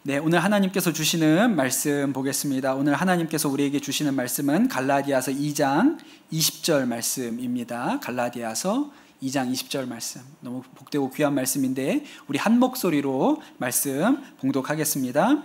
네, 오늘 하나님께서 주시는 말씀 보겠습니다. 오늘 하나님께서 우리에게 주시는 말씀은 갈라디아서 2장 20절 말씀입니다. 갈라디아서 2장 20절 말씀. 너무 복되고 귀한 말씀인데 우리 한 목소리로 말씀 봉독하겠습니다.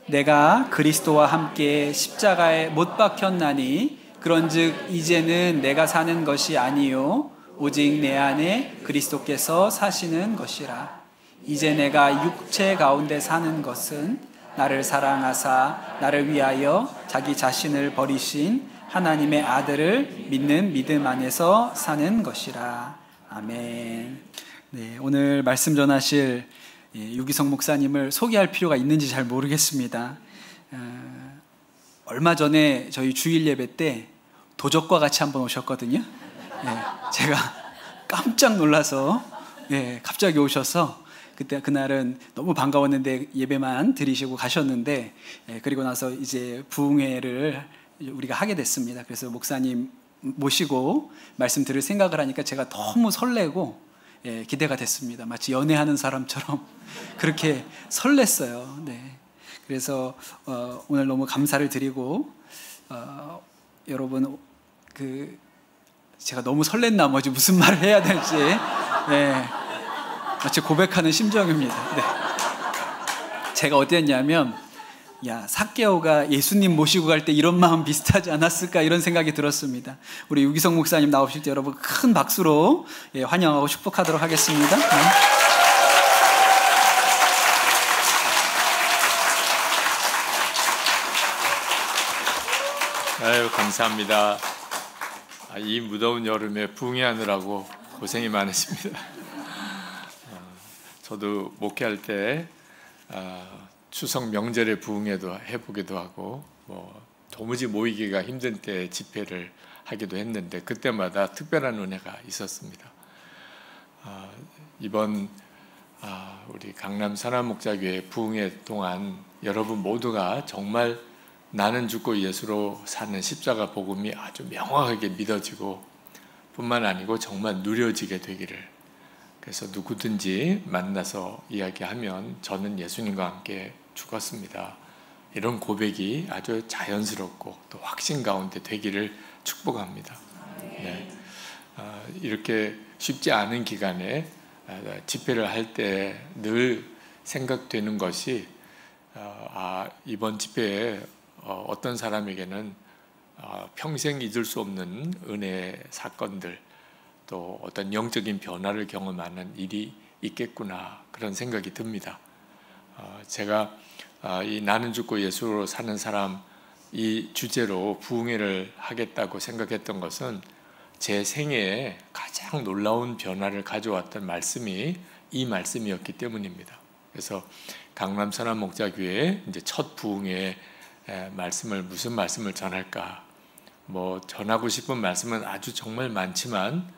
내가 그리스도와 함께 십자가에 못 박혔나니 그런즉 이제는 내가 사는 것이 아니요 오직 내 안에 그리스도께서 사시는 것이라. 이제 내가 육체 가운데 사는 것은 나를 사랑하사 나를 위하여 자기 자신을 버리신 하나님의 아들을 믿는 믿음 안에서 사는 것이라. 아멘. 네, 오늘 말씀 전하실 유기성 목사님을 소개할 필요가 있는지 잘 모르겠습니다. 얼마 전에 저희 주일 예배 때 도적과 같이 한번 오셨거든요. 제가 깜짝 놀라서 갑자기 오셔서 그날은 너무 반가웠는데 예배만 드리시고 가셨는데, 그리고 나서 이제 부흥회를 우리가 하게 됐습니다. 그래서 목사님 모시고 말씀 들을 생각을 하니까 제가 너무 설레고 기대가 됐습니다. 마치 연애하는 사람처럼 그렇게 설렜어요. 네. 그래서 오늘 너무 감사를 드리고 여러분 제가 너무 설렜 나머지 무슨 말을 해야 될지 마치 고백하는 심정입니다. 네. 제가 어땠냐면, 삭개오가 예수님 모시고 갈 때 이런 마음 비슷하지 않았을까 이런 생각이 들었습니다. 우리 유기성 목사님 나오실 때 여러분 큰 박수로 환영하고 축복하도록 하겠습니다. 아유, 감사합니다. 이 무더운 여름에 부흥회하느라고 고생이 많으십니다. 저도 목회할 때 추석 명절에 부흥회도 해보기도 하고 도무지 모이기가 힘든 때 집회를 하기도 했는데 그때마다 특별한 은혜가 있었습니다. 이번 우리 강남 선한목자교회 부흥회 동안 여러분 모두가 정말 나는 죽고 예수로 사는 십자가 복음이 아주 명확하게 믿어지고 뿐만 아니고 정말 누려지게 되기를, 그래서 누구든지 만나서 이야기하면 저는 예수님과 함께 죽었습니다, 이런 고백이 아주 자연스럽고 또 확신 가운데 되기를 축복합니다. 네. 이렇게 쉽지 않은 기간에 집회를 할 때 늘 생각되는 것이 이번 집회에 어떤 사람에게는 평생 잊을 수 없는 은혜 사건들, 또 어떤 영적인 변화를 경험하는 일이 있겠구나, 그런 생각이 듭니다. 제가 이 나는 죽고 예수로 사는 사람 이 주제로 부흥회를 하겠다고 생각했던 것은 제 생애에 가장 놀라운 변화를 가져왔던 말씀이 이 말씀이었기 때문입니다. 그래서 강남 선한목자교회 이제 첫 부흥회 말씀을 무슨 말씀을 전할까? 전하고 싶은 말씀은 아주 정말 많지만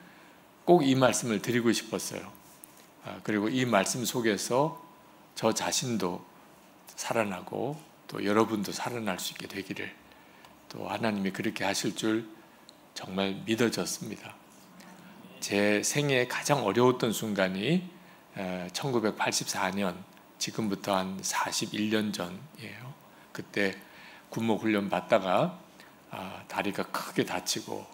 꼭 이 말씀을 드리고 싶었어요. 그리고 이 말씀 속에서 저 자신도 살아나고 또 여러분도 살아날 수 있게 되기를, 또 하나님이 그렇게 하실 줄 정말 믿어졌습니다. 제 생애에 가장 어려웠던 순간이 1984년, 지금부터 한 41년 전이에요. 그때 군목훈련 받다가 다리가 크게 다치고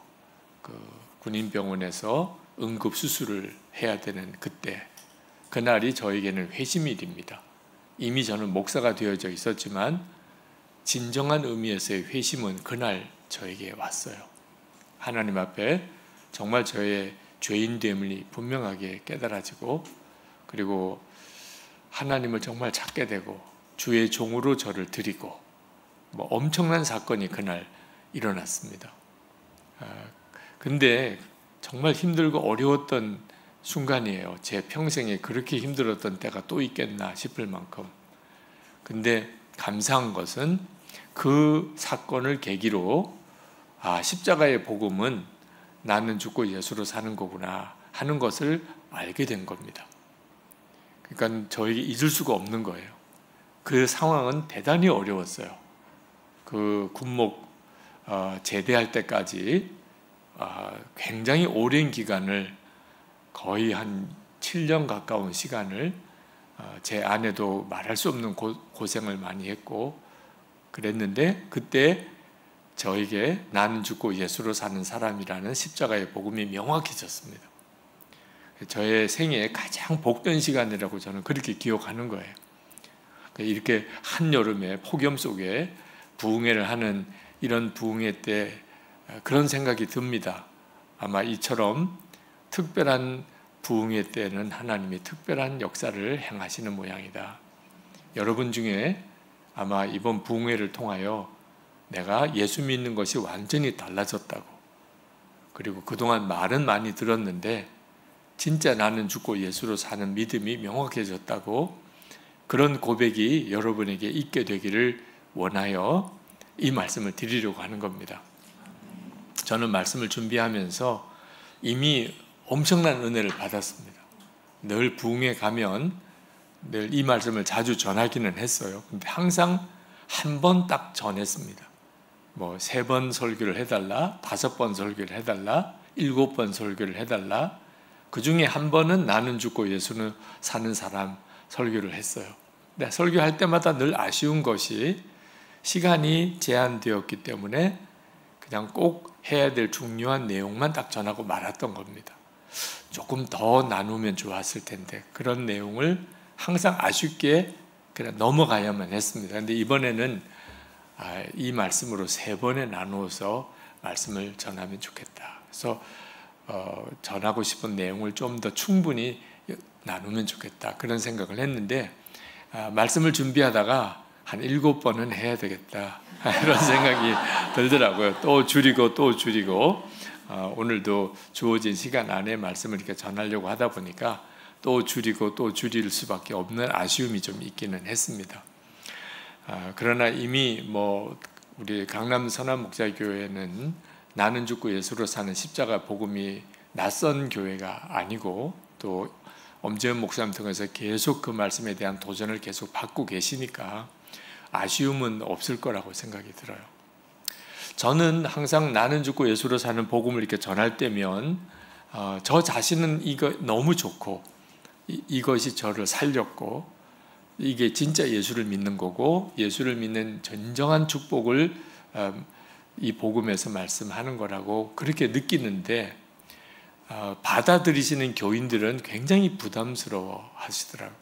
군인병원에서 응급수술을 해야 되는 그날이 저에게는 회심일입니다. 이미 저는 목사가 되어져 있었지만 진정한 의미에서의 회심은 그날 저에게 왔어요. 하나님 앞에 정말 저의 죄인됨이 분명하게 깨달아지고, 그리고 하나님을 정말 찾게 되고 주의 종으로 저를 드리고, 엄청난 사건이 그날 일어났습니다. 근데 정말 힘들고 어려웠던 순간이에요. 제 평생에 그렇게 힘들었던 때가 또 있겠나 싶을 만큼. 근데 감사한 것은 그 사건을 계기로 십자가의 복음은 나는 죽고 예수로 사는 거구나 하는 것을 알게 된 겁니다. 그러니까 저에게 잊을 수가 없는 거예요. 그 상황은 대단히 어려웠어요. 그 군목 제대할 때까지 굉장히 오랜 기간을, 거의 한 7년 가까운 시간을 제 아내도 말할 수 없는 고생을 많이 했고 그랬는데 그때 저에게 나는 죽고 예수로 사는 사람이라는 십자가의 복음이 명확해졌습니다. 저의 생애에 가장 복된 시간이라고 저는 그렇게 기억하는 거예요. 이렇게 한여름에 폭염 속에 부흥회를 하는 이런 부흥회 때 그런 생각이 듭니다. 아마 이처럼 특별한 부흥회 때는 하나님이 특별한 역사를 행하시는 모양이다. 여러분 중에 아마 이번 부흥회를 통하여 내가 예수 믿는 것이 완전히 달라졌다고, 그리고 그동안 말은 많이 들었는데 진짜 나는 죽고 예수로 사는 믿음이 명확해졌다고, 그런 고백이 여러분에게 있게 되기를 원하여 이 말씀을 드리려고 하는 겁니다. 저는 말씀을 준비하면서 이미 엄청난 은혜를 받았습니다. 늘 부흥회 가면 늘 이 말씀을 자주 전하기는 했어요. 근데 항상 한 번 딱 전했습니다. 뭐 3번 설교를 해달라, 5번 설교를 해달라, 7번 설교를 해달라. 그 중에 한 번은 나는 죽고 예수는 사는 사람 설교를 했어요. 근데 설교할 때마다 늘 아쉬운 것이 시간이 제한되었기 때문에 그냥 꼭 해야 될 중요한 내용만 딱 전하고 말았던 겁니다. 조금 더 나누면 좋았을 텐데 그런 내용을 항상 아쉽게 그냥 넘어가야만 했습니다. 그런데 이번에는 이 말씀으로 3번에 나누어서 말씀을 전하면 좋겠다. 그래서 전하고 싶은 내용을 좀 더 충분히 나누면 좋겠다. 그런 생각을 했는데 말씀을 준비하다가 한 7번은 해야 되겠다. 이런 생각이 들더라고요. 또 줄이고 또 줄이고 오늘도 주어진 시간 안에 말씀을 이렇게 전하려고 하다 보니까 또 줄이고 또 줄일 수밖에 없는 아쉬움이 좀 있기는 했습니다. 그러나 이미 뭐 우리 강남 선한목자교회는 나는 죽고 예수로 사는 십자가 복음이 낯선 교회가 아니고 또 엄재현 목사님 통해서 계속 그 말씀에 대한 도전을 계속 받고 계시니까 아쉬움은 없을 거라고 생각이 들어요. 저는 항상 나는 죽고 예수로 사는 복음을 이렇게 전할 때면 저 자신은 이거 너무 좋고 이것이 저를 살렸고 이게 진짜 예수를 믿는 거고 예수를 믿는 진정한 축복을 이 복음에서 말씀하는 거라고 그렇게 느끼는데 받아들이시는 교인들은 굉장히 부담스러워 하시더라고요.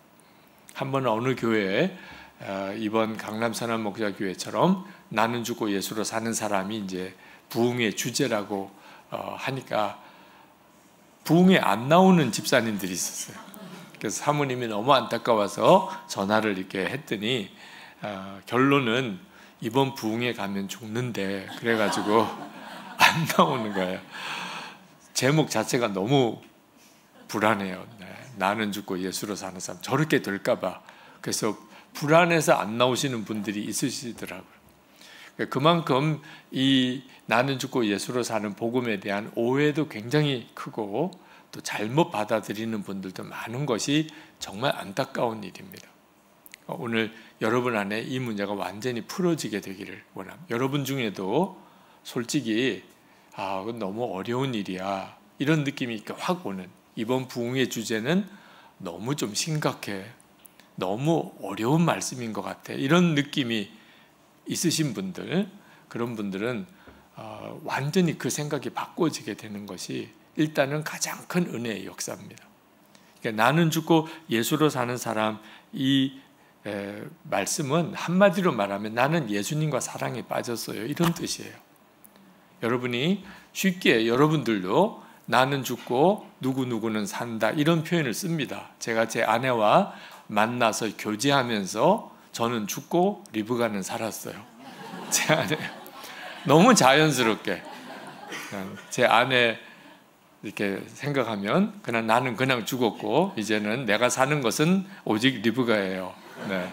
한 번 어느 교회에 이번 강남 선한목자교회처럼 나는 죽고 예수로 사는 사람이 이제 부흥의 주제라고 하니까 부흥에 안 나오는 집사님들이 있었어요. 그래서 사모님이 너무 안타까워서 전화를 이렇게 했더니 결론은 이번 부흥에 가면 죽는데 그래가지고 안 나오는 거예요. 제목 자체가 너무 불안해요. 나는 죽고 예수로 사는 사람 저렇게 될까봐. 그래서 불안해서 안 나오시는 분들이 있으시더라고요. 그만큼 이 나는 죽고 예수로 사는 복음에 대한 오해도 굉장히 크고 또 잘못 받아들이는 분들도 많은 것이 정말 안타까운 일입니다. 오늘 여러분 안에 이 문제가 완전히 풀어지게 되기를 원합니다. 여러분 중에도 솔직히 그건 너무 어려운 일이야 이런 느낌이 확 오는, 이번 부흥의 주제는 너무 좀 심각해, 너무 어려운 말씀인 것 같아 이런 느낌이 있으신 분들, 그런 분들은 완전히 그 생각이 바꿔지게 되는 것이 일단은 가장 큰 은혜의 역사입니다. 그러니까 나는 죽고 예수로 사는 사람, 이 말씀은 한마디로 말하면 나는 예수님과 사랑에 빠졌어요 이런 뜻이에요. 여러분이 쉽게 여러분들도 나는 죽고 누구누구는 산다 이런 표현을 씁니다. 제가 제 아내와 만나서 교제하면서 저는 죽고 리브가는 살았어요. 제 아내 너무 자연스럽게 제 아내 이렇게 생각하면 그냥 나는 그냥 죽었고 이제는 내가 사는 것은 오직 리브가예요. 네.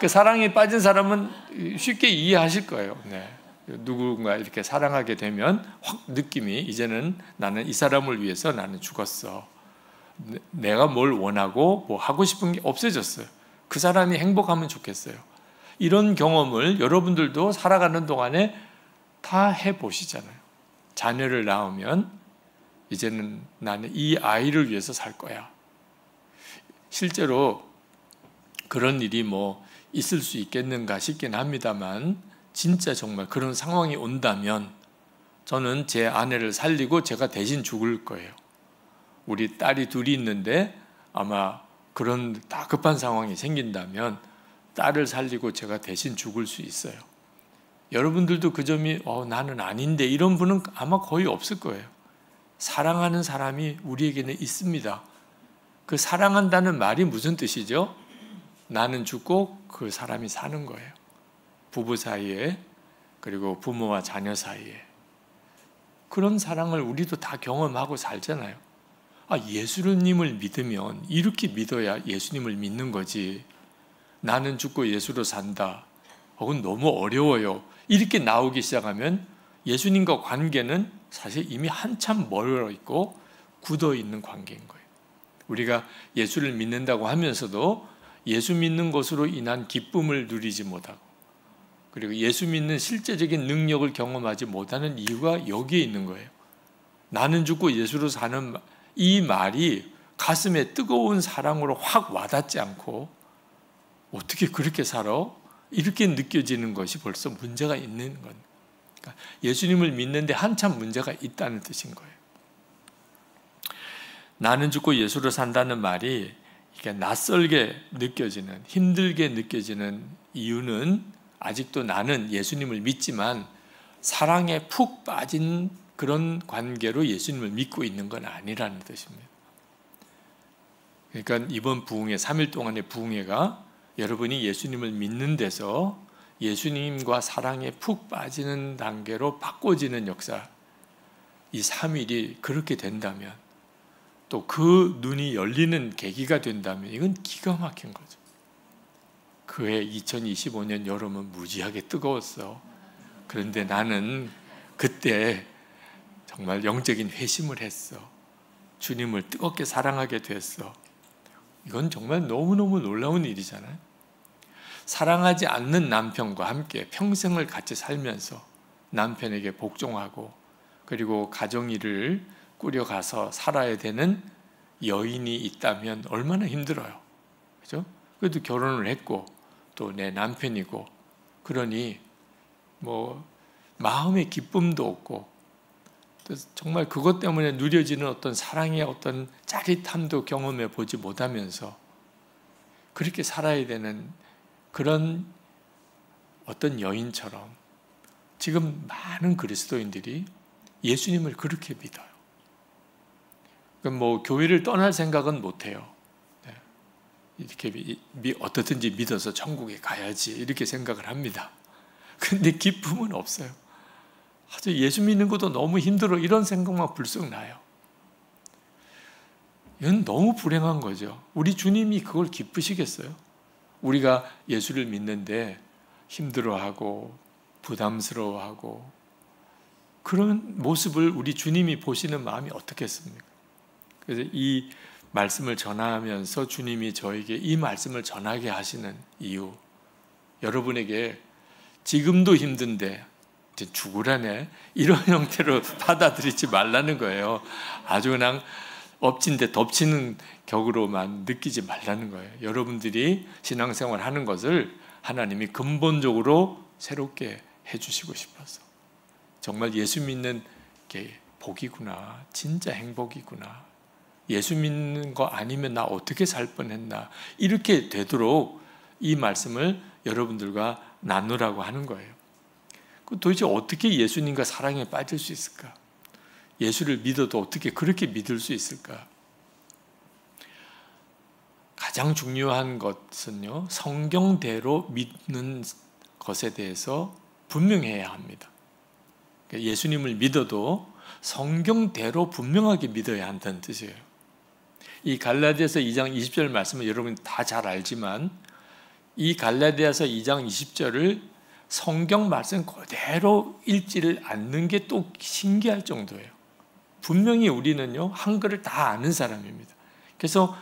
그 사랑에 빠진 사람은 쉽게 이해하실 거예요. 네. 누군가 이렇게 사랑하게 되면 확 느낌이 이제는 나는 이 사람을 위해서 나는 죽었어. 내가 뭘 원하고 뭐 하고 싶은 게 없어졌어요. 그 사람이 행복하면 좋겠어요. 이런 경험을 여러분들도 살아가는 동안에 다 해보시잖아요. 자녀를 낳으면 이제는 나는 이 아이를 위해서 살 거야. 실제로 그런 일이 뭐 있을 수 있겠는가 싶긴 합니다만, 진짜 정말 그런 상황이 온다면 저는 제 아내를 살리고 제가 대신 죽을 거예요. 우리 딸이 둘이 있는데 아마 그런 다급한 상황이 생긴다면 딸을 살리고 제가 대신 죽을 수 있어요. 여러분들도 그 점이 나는 아닌데 이런 분은 아마 거의 없을 거예요. 사랑하는 사람이 우리에게는 있습니다. 그 사랑한다는 말이 무슨 뜻이죠? 나는 죽고 그 사람이 사는 거예요. 부부 사이에, 그리고 부모와 자녀 사이에. 그런 사랑을 우리도 다 경험하고 살잖아요. 예수님을 믿으면 이렇게 믿어야 예수님을 믿는 거지. 나는 죽고 예수로 산다. 그건 너무 어려워요. 이렇게 나오기 시작하면 예수님과 관계는 사실 이미 한참 멀어 있고 굳어 있는 관계인 거예요. 우리가 예수를 믿는다고 하면서도 예수 믿는 것으로 인한 기쁨을 누리지 못하고, 그리고 예수 믿는 실제적인 능력을 경험하지 못하는 이유가 여기에 있는 거예요. 나는 죽고 예수로 사는 이 말이 가슴에 뜨거운 사랑으로 확 와닿지 않고, 어떻게 그렇게 살아? 이렇게 느껴지는 것이 벌써 문제가 있는 겁니다. 그러니까 예수님을 믿는데 한참 문제가 있다는 뜻인 거예요. 나는 죽고 예수로 산다는 말이 이게 낯설게 느껴지는, 힘들게 느껴지는 이유는 아직도 나는 예수님을 믿지만 사랑에 푹 빠진 그런 관계로 예수님을 믿고 있는 건 아니라는 뜻입니다. 그러니까 이번 부흥회, 3일 동안의 부흥회가 여러분이 예수님을 믿는 데서 예수님과 사랑에 푹 빠지는 단계로 바꿔지는 역사, 이 3일이 그렇게 된다면, 또 그 눈이 열리는 계기가 된다면 이건 기가 막힌 거죠. 그해 2025년 여름은 무지하게 뜨거웠어. 그런데 나는 그때 정말 영적인 회심을 했어. 주님을 뜨겁게 사랑하게 됐어. 이건 정말 너무너무 놀라운 일이잖아요. 사랑하지 않는 남편과 함께 평생을 같이 살면서 남편에게 복종하고, 그리고 가정일을 꾸려가서 살아야 되는 여인이 있다면 얼마나 힘들어요. 그죠? 그래도 결혼을 했고 또 내 남편이고, 그러니 뭐 마음의 기쁨도 없고, 정말 그것 때문에 누려지는 어떤 사랑의 어떤 짜릿함도 경험해 보지 못하면서 그렇게 살아야 되는 그런 어떤 여인처럼 지금 많은 그리스도인들이 예수님을 그렇게 믿어요. 뭐 교회를 떠날 생각은 못해요. 이렇게 어떻든지 믿어서 천국에 가야지 이렇게 생각을 합니다. 근데 기쁨은 없어요. 예수 믿는 것도 너무 힘들어, 이런 생각만 불쑥 나요. 이건 너무 불행한 거죠. 우리 주님이 그걸 기쁘시겠어요? 우리가 예수를 믿는데 힘들어하고 부담스러워하고 그런 모습을 우리 주님이 보시는 마음이 어떻겠습니까? 그래서 이 말씀을 전하면서 주님이 저에게 이 말씀을 전하게 하시는 이유, 여러분에게 지금도 힘든데 이제 죽으라네, 이런 형태로 받아들이지 말라는 거예요. 아주 그냥 엎친 데 덮치는 격으로만 느끼지 말라는 거예요. 여러분들이 신앙생활 하는 것을 하나님이 근본적으로 새롭게 해주시고 싶어서, 정말 예수 믿는 게 복이구나, 진짜 행복이구나, 예수 믿는 거 아니면 나 어떻게 살 뻔했나, 이렇게 되도록 이 말씀을 여러분들과 나누라고 하는 거예요. 도대체 어떻게 예수님과 사랑에 빠질 수 있을까? 예수를 믿어도 어떻게 그렇게 믿을 수 있을까? 가장 중요한 것은요, 성경대로 믿는 것에 대해서 분명해야 합니다. 예수님을 믿어도 성경대로 분명하게 믿어야 한다는 뜻이에요. 이 갈라디아서 2장 20절 말씀은 여러분 다 잘 알지만, 이 갈라디아서 2장 20절을 성경 말씀 그대로 읽지를 않는 게 또 신기할 정도예요. 분명히 우리는요, 한글을 다 아는 사람입니다. 그래서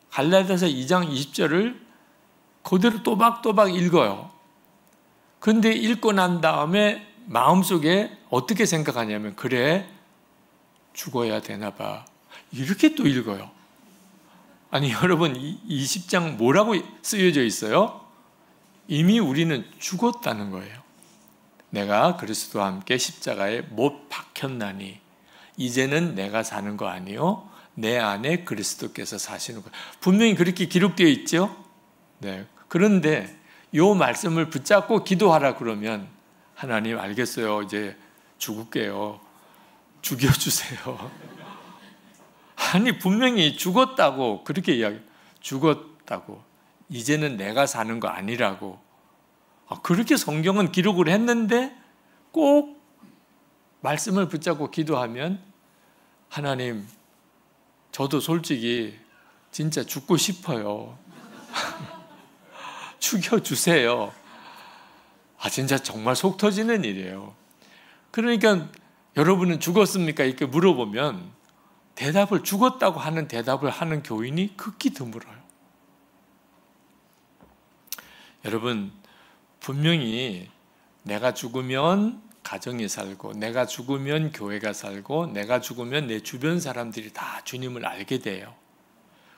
갈라디아서 2장 20절을 그대로 또박또박 읽어요. 그런데 읽고 난 다음에 마음속에 어떻게 생각하냐면, 그래, 죽어야 되나 봐, 이렇게 또 읽어요. 아니 여러분, 이 10장 뭐라고 쓰여져 있어요? 이미 우리는 죽었다는 거예요. 내가 그리스도와 함께 십자가에 못 박혔나니 이제는 내가 사는 거 아니요 내 안에 그리스도께서 사시는 거예요. 분명히 그렇게 기록되어 있죠. 네. 그런데 이 말씀을 붙잡고 기도하라 그러면 하나님 알겠어요. 이제 죽을게요. 죽여주세요. 아니 분명히 죽었다고 그렇게 죽었다고 이제는 내가 사는 거 아니라고 그렇게 성경은 기록을 했는데 꼭 말씀을 붙잡고 기도하면 하나님 저도 솔직히 진짜 죽고 싶어요. 죽여주세요. 진짜 정말 속 터지는 일이에요. 그러니까 여러분은 죽었습니까? 이렇게 물어보면 대답을 죽었다고 하는 대답을 하는 교인이 극히 드물어요. 여러분 분명히 내가 죽으면 가정이 살고 내가 죽으면 교회가 살고 내가 죽으면 내 주변 사람들이 다 주님을 알게 돼요.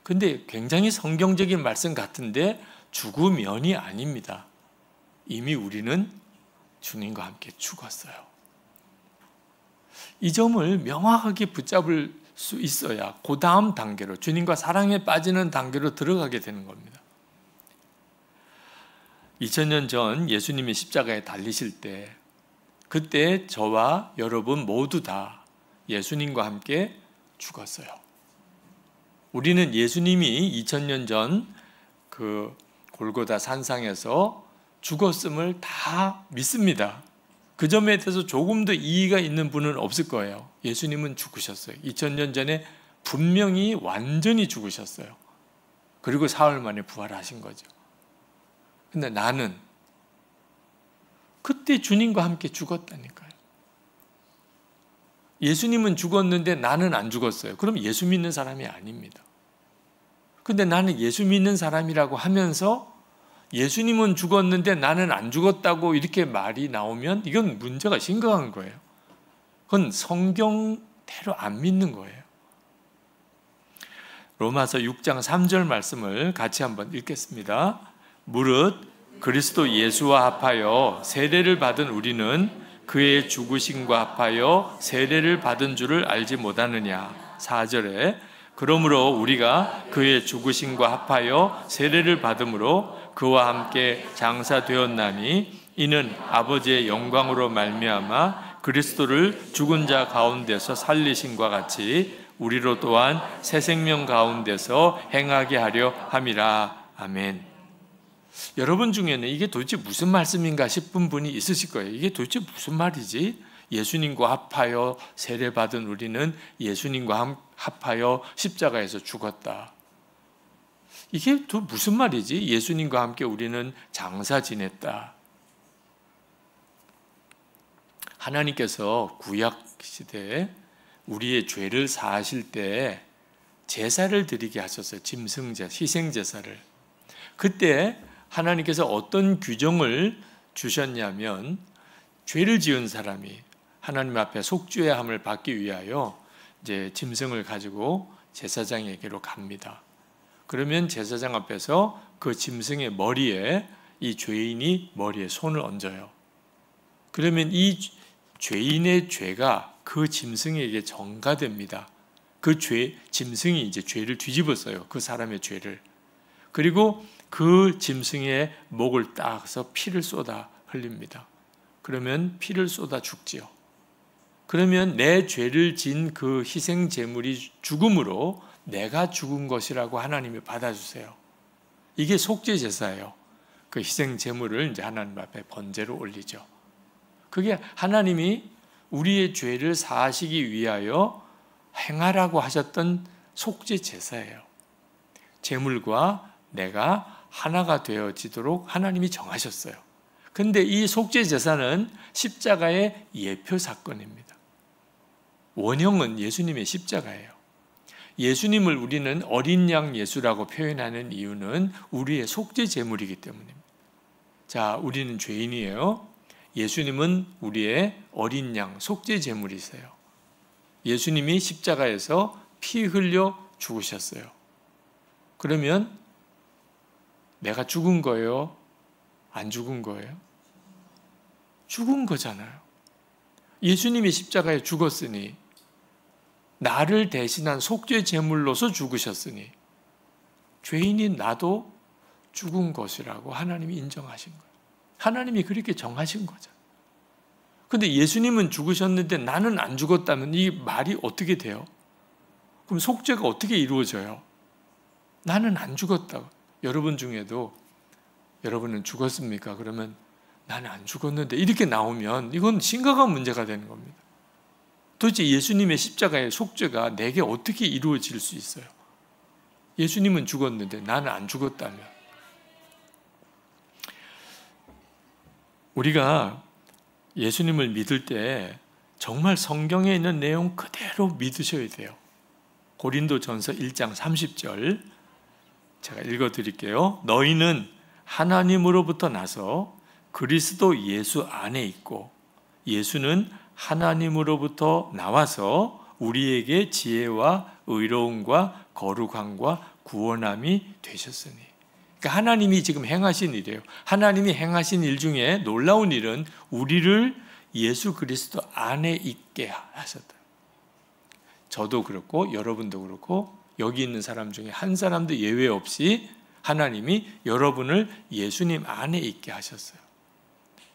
근데 굉장히 성경적인 말씀 같은데 죽으면이 아닙니다. 이미 우리는 주님과 함께 죽었어요. 이 점을 명확하게 붙잡을 수 있어야 그 다음 단계로 주님과 사랑에 빠지는 단계로 들어가게 되는 겁니다. 2000년 전 예수님이 십자가에 달리실 때 그때 저와 여러분 모두 다 예수님과 함께 죽었어요. 우리는 예수님이 2000년 전 그 골고다 산상에서 죽었음을 다 믿습니다. 그 점에 대해서 조금도 이의가 있는 분은 없을 거예요. 예수님은 죽으셨어요. 2000년 전에 분명히 완전히 죽으셨어요. 그리고 사흘 만에 부활하신 거죠. 근데 나는 그때 주님과 함께 죽었다니까요. 예수님은 죽었는데 나는 안 죽었어요. 그럼 예수 믿는 사람이 아닙니다. 근데 나는 예수 믿는 사람이라고 하면서 예수님은 죽었는데 나는 안 죽었다고 이렇게 말이 나오면 이건 문제가 심각한 거예요. 그건 성경대로 안 믿는 거예요. 로마서 6장 3절 말씀을 같이 한번 읽겠습니다. 무릇 그리스도 예수와 합하여 세례를 받은 우리는 그의 죽으심과 합하여 세례를 받은 줄을 알지 못하느냐. 4절에 그러므로 우리가 그의 죽으심과 합하여 세례를 받음으로 그와 함께 장사되었나니 이는 아버지의 영광으로 말미암아 그리스도를 죽은 자 가운데서 살리심과 같이 우리로 또한 새 생명 가운데서 행하게 하려 함이라. 아멘. 여러분 중에는 이게 도대체 무슨 말씀인가 싶은 분이 있으실 거예요. 이게 도대체 무슨 말이지? 예수님과 합하여 세례받은 우리는 예수님과 합하여 십자가에서 죽었다. 이게 또 무슨 말이지? 예수님과 함께 우리는 장사 지냈다. 하나님께서 구약 시대에 우리의 죄를 사하실 때 제사를 드리게 하셨어요. 짐승제사, 희생제사를. 그때 하나님께서 어떤 규정을 주셨냐면 죄를 지은 사람이 하나님 앞에 속죄함을 받기 위하여 이제 짐승을 가지고 제사장에게로 갑니다. 그러면 제사장 앞에서 그 짐승의 머리에 이 죄인이 머리에 손을 얹어요. 그러면 이 죄인의 죄가 그 짐승에게 전가됩니다. 그 짐승이 이제 죄를 뒤집었어요. 그 사람의 죄를. 그리고 그 짐승의 목을 따서 피를 쏟아 흘립니다. 그러면 피를 쏟아 죽지요. 그러면 내 죄를 진 그 희생 제물이 죽음으로 내가 죽은 것이라고 하나님이 받아주세요. 이게 속죄 제사예요. 그 희생 제물을 이제 하나님 앞에 번제로 올리죠. 그게 하나님이 우리의 죄를 사하시기 위하여 행하라고 하셨던 속죄 제사예요. 제물과 내가 하나가 되어지도록 하나님이 정하셨어요. 근데 이 속죄 제사는 십자가의 예표 사건입니다. 원형은 예수님의 십자가예요. 예수님을 우리는 어린 양 예수라고 표현하는 이유는 우리의 속죄 제물이기 때문입니다. 자, 우리는 죄인이에요. 예수님은 우리의 어린 양 속죄 제물이세요. 예수님이 십자가에서 피 흘려 죽으셨어요. 그러면 내가 죽은 거예요? 안 죽은 거예요? 죽은 거잖아요. 예수님이 십자가에 죽었으니, 나를 대신한 속죄 제물로서 죽으셨으니 죄인인 나도 죽은 것이라고 하나님이 인정하신 거예요. 하나님이 그렇게 정하신 거죠. 근데 예수님은 죽으셨는데 나는 안 죽었다면 이 말이 어떻게 돼요? 그럼 속죄가 어떻게 이루어져요? 나는 안 죽었다고. 여러분 중에도 여러분은 죽었습니까? 그러면 나는 안 죽었는데 이렇게 나오면 이건 심각한 문제가 되는 겁니다. 도대체 예수님의 십자가의 속죄가 내게 어떻게 이루어질 수 있어요? 예수님은 죽었는데 나는 안 죽었다면. 우리가 예수님을 믿을 때 정말 성경에 있는 내용 그대로 믿으셔야 돼요. 고린도전서 1장 30절 제가 읽어드릴게요. 너희는 하나님으로부터 나서 그리스도 예수 안에 있고 예수는 하나님으로부터 나와서 우리에게 지혜와 의로움과 거룩함과 구원함이 되셨으니. 그러니까 하나님이 지금 행하신 일이에요. 하나님이 행하신 일 중에 놀라운 일은 우리를 예수 그리스도 안에 있게 하셨다. 저도 그렇고 여러분도 그렇고 여기 있는 사람 중에 한 사람도 예외 없이 하나님이 여러분을 예수님 안에 있게 하셨어요.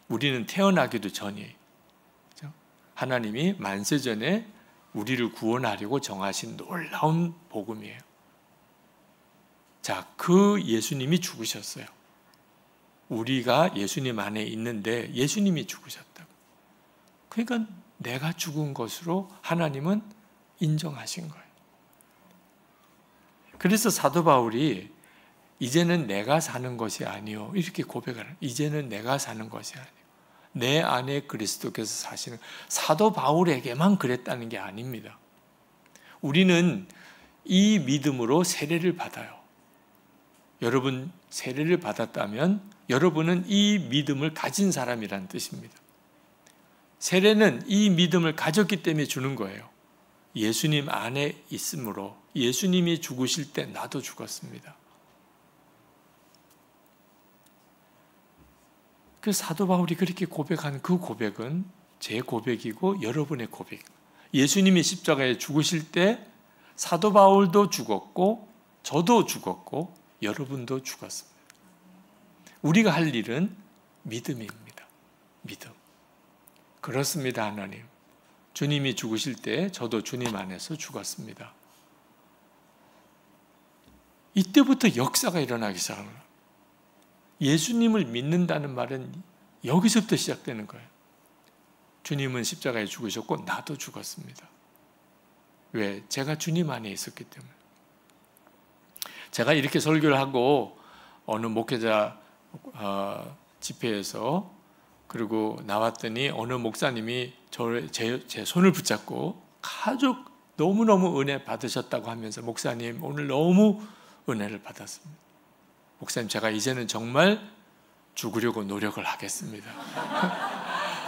우리는 태어나기도 전이에요. 하나님이 만세전에 우리를 구원하려고 정하신 놀라운 복음이에요. 자, 그 예수님이 죽으셨어요. 우리가 예수님 안에 있는데 예수님이 죽으셨다고. 그러니까 내가 죽은 것으로 하나님은 인정하신 거예요. 그래서 사도 바울이 이제는 내가 사는 것이 아니요 이렇게 고백하는, 이제는 내가 사는 것이 아니요 내 안에 그리스도께서 사시는, 사도 바울에게만 그랬다는 게 아닙니다. 우리는 이 믿음으로 세례를 받아요. 여러분 세례를 받았다면 여러분은 이 믿음을 가진 사람이란 뜻입니다. 세례는 이 믿음을 가졌기 때문에 주는 거예요. 예수님 안에 있으므로, 예수님이 죽으실 때 나도 죽었습니다. 그 사도 바울이 그렇게 고백한 그 고백은 제 고백이고 여러분의 고백. 예수님이 십자가에 죽으실 때 사도 바울도 죽었고 저도 죽었고 여러분도 죽었습니다. 우리가 할 일은 믿음입니다. 믿음. 그렇습니다, 하나님. 주님이 죽으실 때 저도 주님 안에서 죽었습니다. 이때부터 역사가 일어나기 시작합니다. 예수님을 믿는다는 말은 여기서부터 시작되는 거예요. 주님은 십자가에 죽으셨고 나도 죽었습니다. 왜? 제가 주님 안에 있었기 때문에. 제가 이렇게 설교를 하고 어느 목회자 집회에서 그리고 나왔더니 어느 목사님이 제 손을 붙잡고 가족 너무너무 은혜 받으셨다고 하면서 목사님 오늘 너무 은혜를 받았습니다. 목사님 제가 이제는 정말 죽으려고 노력을 하겠습니다.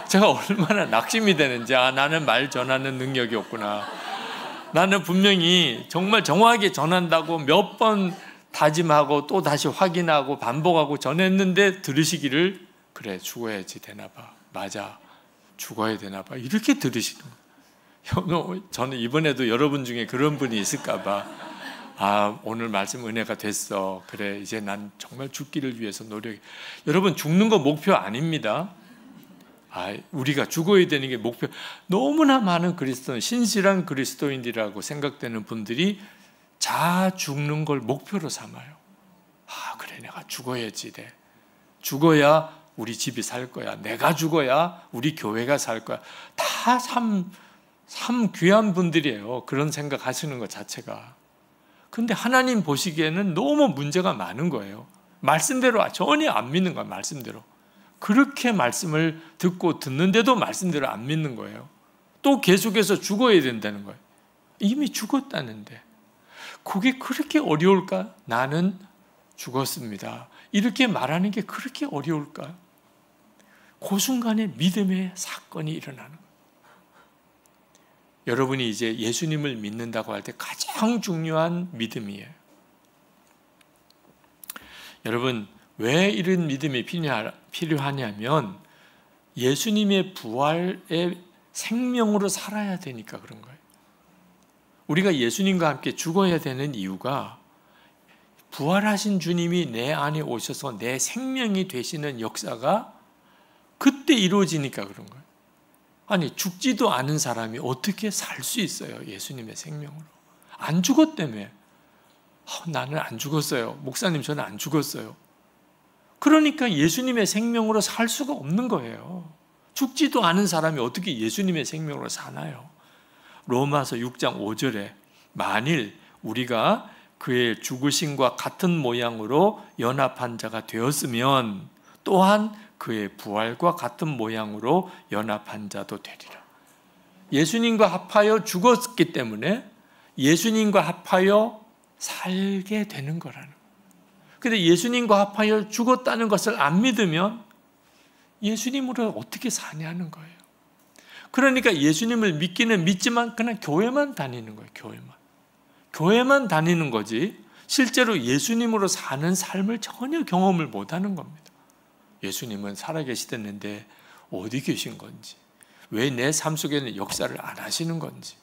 제가 얼마나 낙심이 되는지, 나는 말 전하는 능력이 없구나. 나는 분명히 정말 정확하게 전한다고 몇 번 다짐하고 또 다시 확인하고 반복하고 전했는데 들으시기를 그래 죽어야지 되나 봐. 맞아 죽어야 되나 봐. 이렇게 들으시는 거예요. 저는 이번에도 여러분 중에 그런 분이 있을까 봐. 오늘 말씀 은혜가 됐어. 그래 이제 난 정말 죽기를 위해서 노력해. 여러분 죽는 거 목표 아닙니다. 우리가 죽어야 되는 게 목표. 너무나 많은 그리스도인, 신실한 그리스도인이라고 생각되는 분들이 죽는 걸 목표로 삼아요. 그래 내가 죽어야지 돼. 죽어야 우리 집이 살 거야. 내가 죽어야 우리 교회가 살 거야. 다 참 귀한 분들이에요. 그런 생각하시는 것 자체가. 근데 하나님 보시기에는 너무 문제가 많은 거예요. 말씀대로 전혀 안 믿는 거야. 말씀대로. 그렇게 말씀을 듣는데도 말씀대로 안 믿는 거예요. 또 계속해서 죽어야 된다는 거예요. 이미 죽었다는데 그게 그렇게 어려울까? 나는 죽었습니다. 이렇게 말하는 게 그렇게 어려울까? 그 순간에 믿음의 사건이 일어나는 거예요. 여러분이 이제 예수님을 믿는다고 할 때 가장 중요한 믿음이에요. 여러분, 왜 이런 믿음이 필요하냐면 예수님의 부활의 생명으로 살아야 되니까 그런 거예요. 우리가 예수님과 함께 죽어야 되는 이유가 부활하신 주님이 내 안에 오셔서 내 생명이 되시는 역사가 그때 이루어지니까 그런 거예요. 아니, 죽지도 않은 사람이 어떻게 살 수 있어요? 예수님의 생명으로. 안 죽었다며. 나는 안 죽었어요. 목사님, 저는 안 죽었어요. 그러니까 예수님의 생명으로 살 수가 없는 거예요. 죽지도 않은 사람이 어떻게 예수님의 생명으로 사나요? 로마서 6장 5절에 만일 우리가 그의 죽으심과 같은 모양으로 연합한 자가 되었으면 또한 그의 부활과 같은 모양으로 연합한 자도 되리라. 예수님과 합하여 죽었기 때문에 예수님과 합하여 살게 되는 거라는 거예요. 근데 예수님과 합하여 죽었다는 것을 안 믿으면 예수님으로 어떻게 사냐는 거예요. 그러니까 예수님을 믿기는 믿지만 그냥 교회만 다니는 거예요. 교회만 다니는 거지 실제로 예수님으로 사는 삶을 전혀 경험을 못하는 겁니다. 예수님은 살아계시댔는데 어디 계신 건지, 왜 내 삶 속에는 역사를 안 하시는 건지,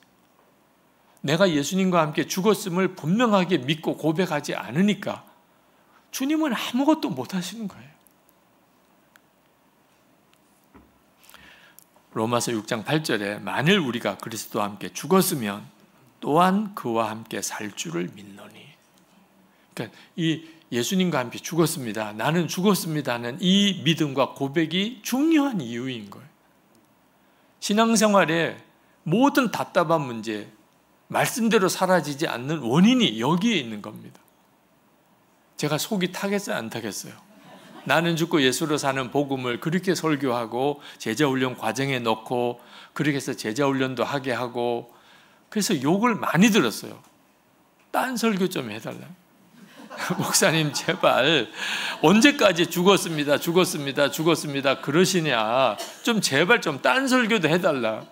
내가 예수님과 함께 죽었음을 분명하게 믿고 고백하지 않으니까 주님은 아무것도 못 하시는 거예요. 로마서 6장 8절에 만일 우리가 그리스도와 함께 죽었으면 또한 그와 함께 살 줄을 믿노니. 그러니까 이 예수님과 함께 죽었습니다, 나는 죽었습니다는 이 믿음과 고백이 중요한 이유인 거예요. 신앙생활에 모든 답답한 문제, 말씀대로 사라지지 않는 원인이 여기에 있는 겁니다. 제가 속이 타겠어요, 안 타겠어요? 나는 죽고 예수로 사는 복음을 그렇게 설교하고 제자훈련 과정에 넣고 그렇게 해서 제자훈련도 하게 하고 그래서 욕을 많이 들었어요. 딴 설교 좀 해달라. 목사님 제발 언제까지 죽었습니다 그러시냐, 좀 제발 좀 딴 설교도 해달라.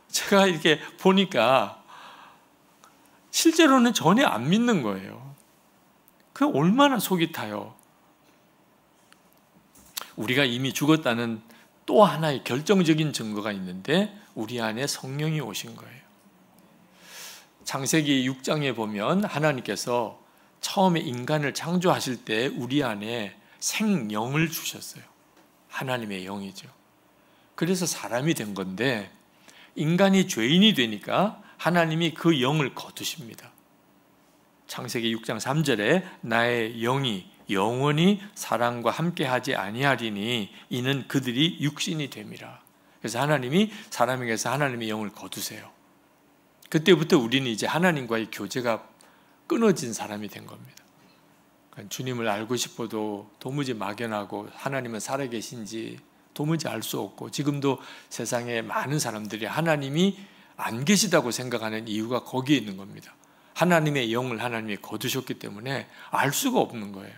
제가 이렇게 보니까 실제로는 전혀 안 믿는 거예요. 그 얼마나 속이 타요. 우리가 이미 죽었다는 또 하나의 결정적인 증거가 있는데 우리 안에 성령이 오신 거예요. 창세기 6장에 보면 하나님께서 처음에 인간을 창조하실 때 우리 안에 생영을 주셨어요. 하나님의 영이죠. 그래서 사람이 된 건데 인간이 죄인이 되니까 하나님이 그 영을 거두십니다. 창세기 6장 3절에 나의 영이 영원히 사람과 함께하지 아니하리니 이는 그들이 육신이 됨이라. 그래서 하나님이 사람에게서 하나님의 영을 거두세요. 그때부터 우리는 이제 하나님과의 교제가 끊어진 사람이 된 겁니다. 그러니까 주님을 알고 싶어도 도무지 막연하고 하나님은 살아계신지 도무지 알 수 없고, 지금도 세상에 많은 사람들이 하나님이 안 계시다고 생각하는 이유가 거기에 있는 겁니다. 하나님의 영을 하나님이 거두셨기 때문에 알 수가 없는 거예요.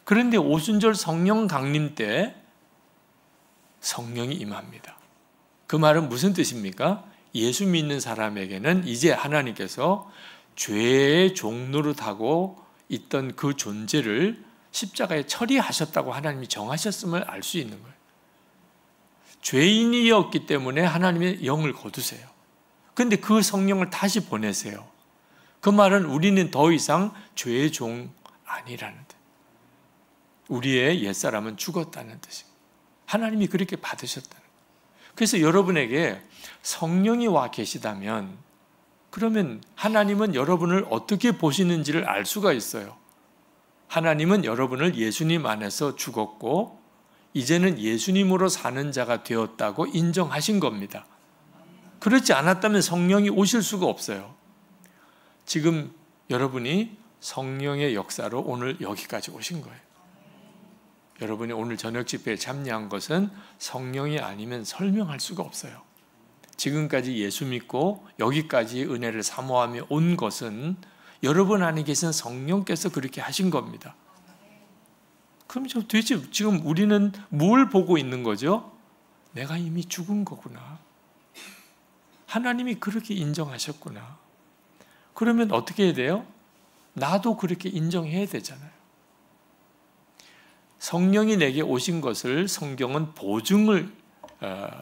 그런데 오순절 성령 강림 때 성령이 임합니다. 그 말은 무슨 뜻입니까? 예수 믿는 사람에게는 이제 하나님께서 죄의 종노릇하고 있던 그 존재를 십자가에 처리하셨다고 하나님이 정하셨음을 알 수 있는 거예요. 죄인이었기 때문에 하나님의 영을 거두세요. 그런데 그 성령을 다시 보내세요. 그 말은 우리는 더 이상 죄의 종 아니라는 뜻. 우리의 옛사람은 죽었다는 뜻입니다. 하나님이 그렇게 받으셨다는 거예요. 그래서 여러분에게 성령이 와 계시다면 그러면 하나님은 여러분을 어떻게 보시는지를 알 수가 있어요. 하나님은 여러분을 예수님 안에서 죽었고 이제는 예수님으로 사는 자가 되었다고 인정하신 겁니다. 그렇지 않았다면 성령이 오실 수가 없어요. 지금 여러분이 성령의 역사로 오늘 여기까지 오신 거예요. 여러분이 오늘 저녁 집회에 참여한 것은 성령이 아니면 설명할 수가 없어요. 지금까지 예수 믿고 여기까지 은혜를 사모하며 온 것은 여러분 안에 계신 성령께서 그렇게 하신 겁니다. 그럼 도대체 지금 우리는 뭘 보고 있는 거죠? 내가 이미 죽은 거구나. 하나님이 그렇게 인정하셨구나. 그러면 어떻게 해야 돼요? 나도 그렇게 인정해야 되잖아요. 성령이 내게 오신 것을 성경은 보증을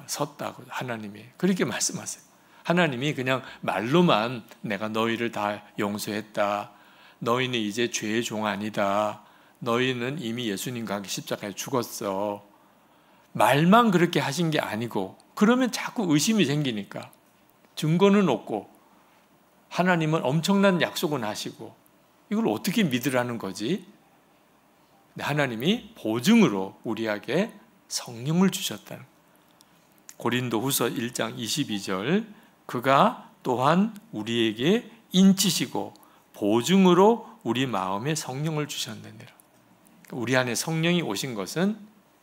섰다고 하나님이 그렇게 말씀하세요. 하나님이 그냥 말로만 내가 너희를 다 용서했다, 너희는 이제 죄의 종 아니다, 너희는 이미 예수님과 함께 십자가에 죽었어, 말만 그렇게 하신 게 아니고, 그러면 자꾸 의심이 생기니까 증거는 없고 하나님은 엄청난 약속은 하시고 이걸 어떻게 믿으라는 거지? 하나님이 보증으로 우리에게 성령을 주셨다는, 고린도후서 1장 22절, 그가 또한 우리에게 인치시고 보증으로 우리 마음에 성령을 주셨느니라. 우리 안에 성령이 오신 것은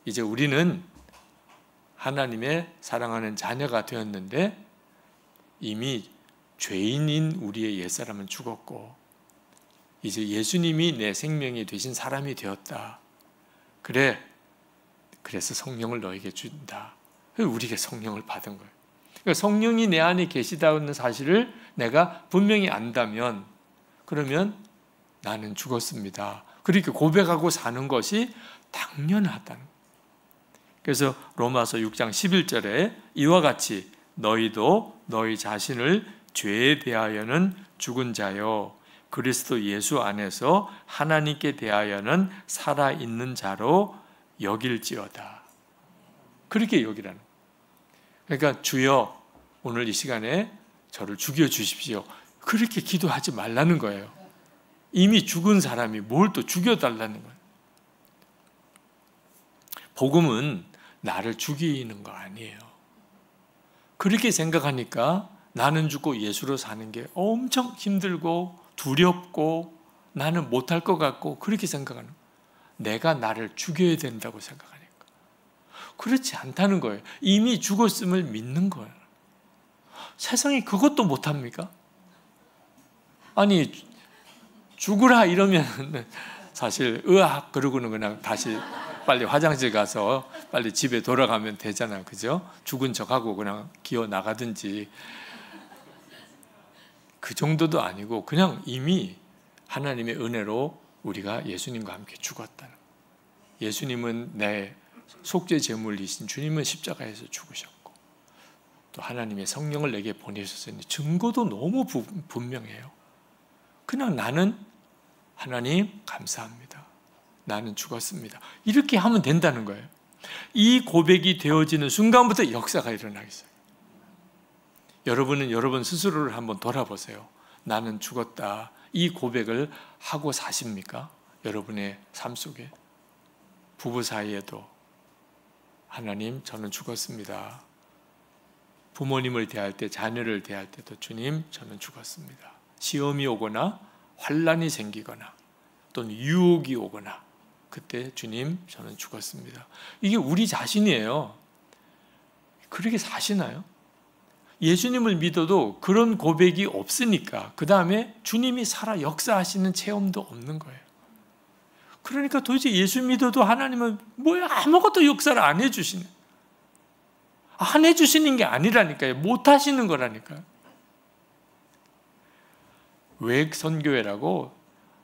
이제 우리는 하나님의 사랑하는 자녀가 되었는데 이미 죄인인 우리의 옛사람은 죽었고 이제 예수님이 내 생명이 되신 사람이 되었다. 그래, 그래서 성령을 너에게 준다. 우리가 성령을 받은 거예요. 그러니까 성령이 내 안에 계시다는 사실을 내가 분명히 안다면, 그러면 나는 죽었습니다, 그렇게 고백하고 사는 것이 당연하다는 거예요. 그래서 로마서 6장 11절에 이와 같이 너희도 너희 자신을 죄에 대하여는 죽은 자요 그리스도 예수 안에서 하나님께 대하여는 살아있는 자로 여길지어다. 그렇게 여기라는 거예요. 그러니까 주여 오늘 이 시간에 저를 죽여주십시오, 그렇게 기도하지 말라는 거예요. 이미 죽은 사람이 뭘 또 죽여달라는 거예요. 복음은 나를 죽이는 거 아니에요. 그렇게 생각하니까 나는 죽고 예수로 사는 게 엄청 힘들고 두렵고 나는 못할 것 같고 그렇게 생각하는 거예요. 내가 나를 죽여야 된다고 생각하니까. 그렇지 않다는 거예요. 이미 죽었음을 믿는 거예요. 세상에 그것도 못합니까? 아니 죽으라 이러면 사실 으악 그러고는 그냥 다시 빨리 화장실 가서 빨리 집에 돌아가면 되잖아요. 그죠? 죽은 척하고 그냥 기어 나가든지, 그 정도도 아니고 그냥 이미 하나님의 은혜로 우리가 예수님과 함께 죽었다는, 예수님은 내 속죄 제물이신 주님은 십자가에서 죽으셨고 또 하나님의 성령을 내게 보내셨으니 증거도 너무 분명해요. 그냥 나는 하나님 감사합니다, 나는 죽었습니다, 이렇게 하면 된다는 거예요. 이 고백이 되어지는 순간부터 역사가 일어나겠어요. 여러분은 여러분 스스로를 한번 돌아보세요. 나는 죽었다, 이 고백을 하고 사십니까? 여러분의 삶 속에. 부부 사이에도 하나님 저는 죽었습니다. 부모님을 대할 때, 자녀를 대할 때도 주님 저는 죽었습니다. 시험이 오거나 환난이 생기거나 또는 유혹이 오거나 그때 주님 저는 죽었습니다. 이게 우리 자신이에요. 그렇게 사시나요? 예수님을 믿어도 그런 고백이 없으니까 그 다음에 주님이 살아 역사하시는 체험도 없는 거예요. 그러니까 도대체 예수 믿어도 하나님은 뭐야 아무것도 역사를 안 해주시네. 안 해주시는 게 아니라니까요. 못 하시는 거라니까요. 외국 선교회라고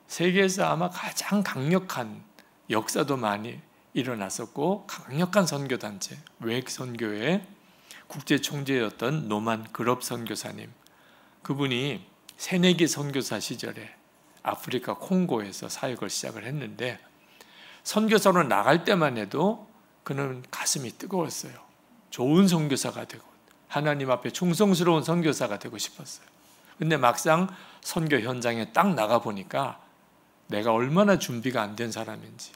세계에서 아마 가장 강력한, 역사도 많이 일어났었고 강력한 선교단체, 외국 선교회 국제 총재였던 노만 그럽 선교사님, 그분이 새내기 선교사 시절에 아프리카 콩고에서 사역을 시작을 했는데 선교사로 나갈 때만 해도 그는 가슴이 뜨거웠어요. 좋은 선교사가 되고 하나님 앞에 충성스러운 선교사가 되고 싶었어요. 근데 막상 선교 현장에 딱 나가보니까 내가 얼마나 준비가 안 된 사람인지,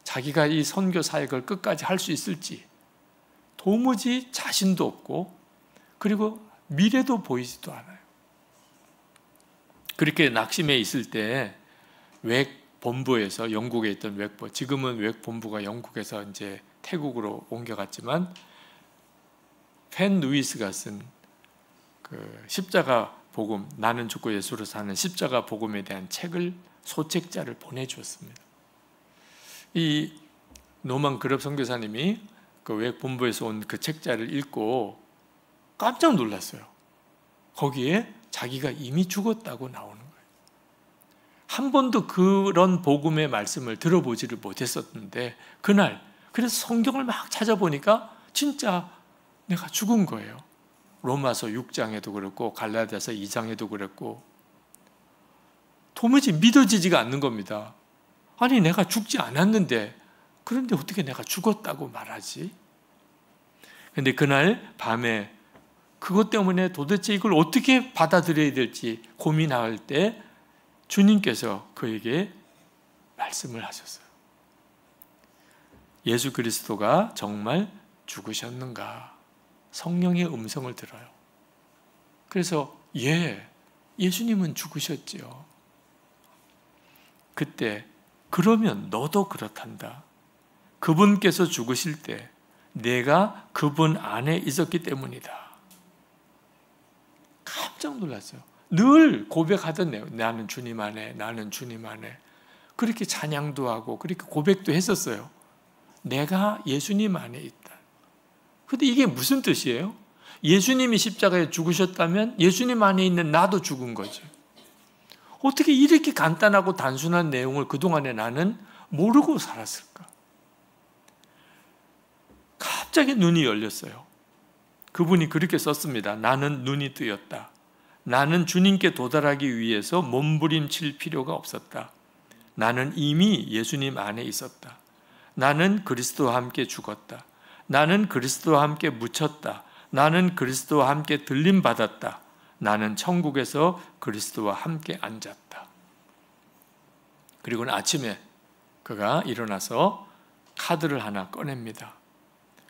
자기가 이 선교 사역을 끝까지 할 수 있을지 도무지 자신도 없고 그리고 미래도 보이지도 않아요. 그렇게 낙심해 있을 때 외국 본부에서, 영국에 있던 외국, 지금은 외국 본부가 영국에서 이제 태국으로 옮겨갔지만 펜 루이스가 쓴 그 십자가 복음, 나는 죽고 예수로 사는 십자가 복음에 대한 책을, 소책자를 보내주었습니다. 이 노만 그럽 선교사님이 그 외국 본부에서 온 그 책자를 읽고 깜짝 놀랐어요. 거기에 자기가 이미 죽었다고 나오는 거예요. 한 번도 그런 복음의 말씀을 들어보지를 못했었는데 그날 그래서 성경을 막 찾아보니까 진짜 내가 죽은 거예요. 로마서 6장에도 그렇고 갈라디아서 2장에도 그랬고 도무지 믿어지지가 않는 겁니다. 아니 내가 죽지 않았는데 그런데 어떻게 내가 죽었다고 말하지? 근데 그날 밤에 그것 때문에 도대체 이걸 어떻게 받아들여야 될지 고민할 때 주님께서 그에게 말씀을 하셨어요. 예수 그리스도가 정말 죽으셨는가? 성령의 음성을 들어요. 그래서 예수님은 죽으셨지요. 그때 그러면 너도 그렇단다. 그분께서 죽으실 때 내가 그분 안에 있었기 때문이다. 깜짝 놀랐어요. 늘 고백하던데요. 나는 주님 안에, 나는 주님 안에. 그렇게 찬양도 하고 그렇게 고백도 했었어요. 내가 예수님 안에 있다. 근데 이게 무슨 뜻이에요? 예수님이 십자가에 죽으셨다면 예수님 안에 있는 나도 죽은 거죠. 어떻게 이렇게 간단하고 단순한 내용을 그동안에 나는 모르고 살았을까? 갑자기 눈이 열렸어요. 그분이 그렇게 썼습니다. 나는 눈이 뜨였다. 나는 주님께 도달하기 위해서 몸부림칠 필요가 없었다. 나는 이미 예수님 안에 있었다. 나는 그리스도와 함께 죽었다. 나는 그리스도와 함께 묻혔다. 나는 그리스도와 함께 들림받았다. 나는 천국에서 그리스도와 함께 앉았다. 그리고는 아침에 그가 일어나서 카드를 하나 꺼냅니다.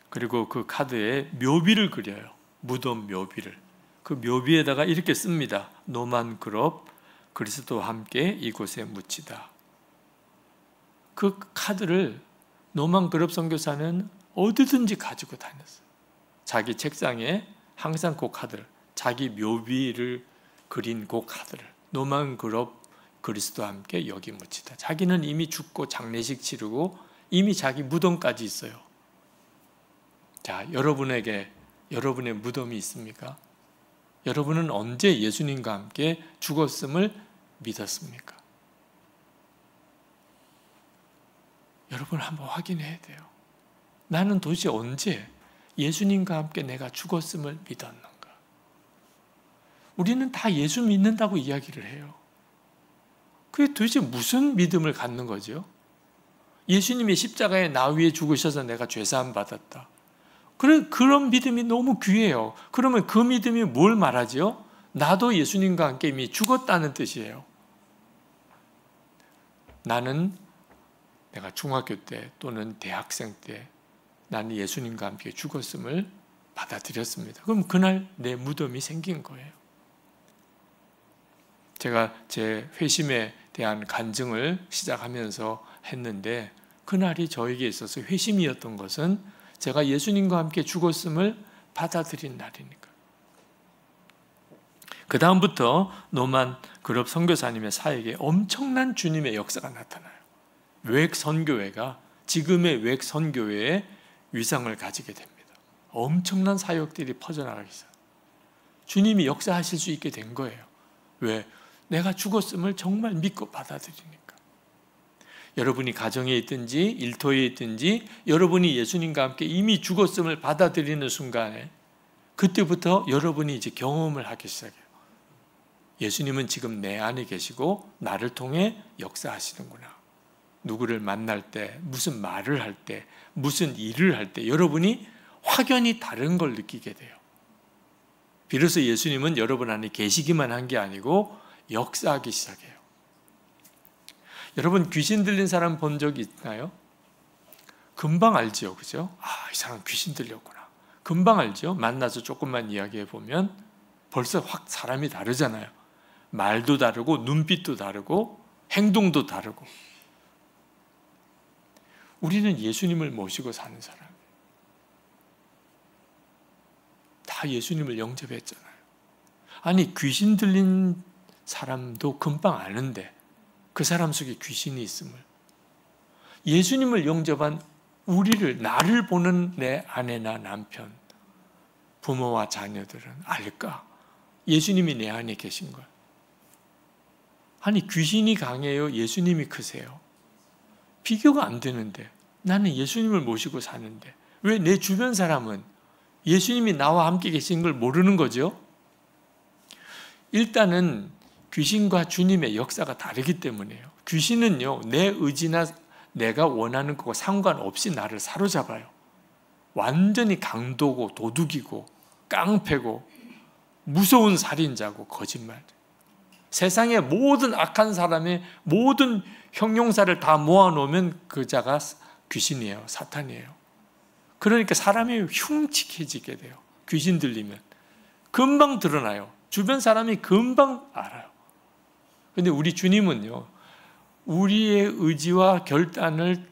그리고 그 카드에 묘비를 그려요. 무덤 묘비를. 그 묘비에다가 이렇게 씁니다. 노만 그럽 그리스도와 함께 이곳에 묻히다. 그 카드를 노만 그럽 선교사는 어디든지 가지고 다녔어요. 자기 책상에 항상 그 카드를, 자기 묘비를 그린 그 카드를, 노만 그럽 그리스도와 함께 여기 묻히다. 자기는 이미 죽고 장례식 치르고 이미 자기 무덤까지 있어요. 자, 여러분에게 여러분의 무덤이 있습니까? 여러분은 언제 예수님과 함께 죽었음을 믿었습니까? 여러분 한번 확인해야 돼요. 나는 도대체 언제 예수님과 함께 내가 죽었음을 믿었는가? 우리는 다 예수 믿는다고 이야기를 해요. 그게 도대체 무슨 믿음을 갖는 거죠? 예수님이 십자가에 나 위에 죽으셔서 내가 죄사함 받았다. 그런 믿음이 너무 귀해요. 그러면 그 믿음이 뭘 말하죠? 나도 예수님과 함께 이미 죽었다는 뜻이에요. 나는 내가 중학교 때 또는 대학생 때 나는 예수님과 함께 죽었음을 받아들였습니다. 그럼 그날 내 무덤이 생긴 거예요. 제가 제 회심에 대한 간증을 시작하면서 했는데 그날이 저에게 있어서 회심이었던 것은 제가 예수님과 함께 죽었음을 받아들인 날이니까. 그 다음부터 노만 그룹 선교사님의 사역에 엄청난 주님의 역사가 나타나요. 외국 선교회가 지금의 외국 선교회의 위상을 가지게 됩니다. 엄청난 사역들이 퍼져나가기 시작합니다. 주님이 역사하실 수 있게 된 거예요. 왜? 내가 죽었음을 정말 믿고 받아들이니까. 여러분이 가정에 있든지 일터에 있든지 여러분이 예수님과 함께 이미 죽었음을 받아들이는 순간에 그때부터 여러분이 이제 경험을 하기 시작해요. 예수님은 지금 내 안에 계시고 나를 통해 역사하시는구나. 누구를 만날 때, 무슨 말을 할 때, 무슨 일을 할 때 여러분이 확연히 다른 걸 느끼게 돼요. 비로소 예수님은 여러분 안에 계시기만 한 게 아니고 역사하기 시작해요. 여러분 귀신 들린 사람 본 적 있나요? 금방 알죠, 그죠? 이 사람 귀신 들렸구나. 금방 알죠? 만나서 조금만 이야기해 보면 벌써 확 사람이 다르잖아요. 말도 다르고 눈빛도 다르고 행동도 다르고. 우리는 예수님을 모시고 사는 사람이에요. 다 예수님을 영접했잖아요. 아니 귀신 들린 사람도 금방 아는데 그 사람 속에 귀신이 있음을, 예수님을 영접한 우리를, 나를 보는 내 아내나 남편, 부모와 자녀들은 알까? 예수님이 내 안에 계신 걸. 아니 귀신이 강해요? 예수님이 크세요? 비교가 안 되는데 나는 예수님을 모시고 사는데 왜 내 주변 사람은 예수님이 나와 함께 계신 걸 모르는 거죠? 일단은 귀신과 주님의 역사가 다르기 때문이에요. 귀신은요, 내 의지나 내가 원하는 거와 상관없이 나를 사로잡아요. 완전히 강도고 도둑이고 깡패고 무서운 살인자고 거짓말. 세상의 모든 악한 사람의 모든 형용사를 다 모아놓으면 그 자가 귀신이에요. 사탄이에요. 그러니까 사람이 흉측해지게 돼요. 귀신 들리면 금방 드러나요. 주변 사람이 금방 알아요. 근데 우리 주님은요, 우리의 의지와 결단을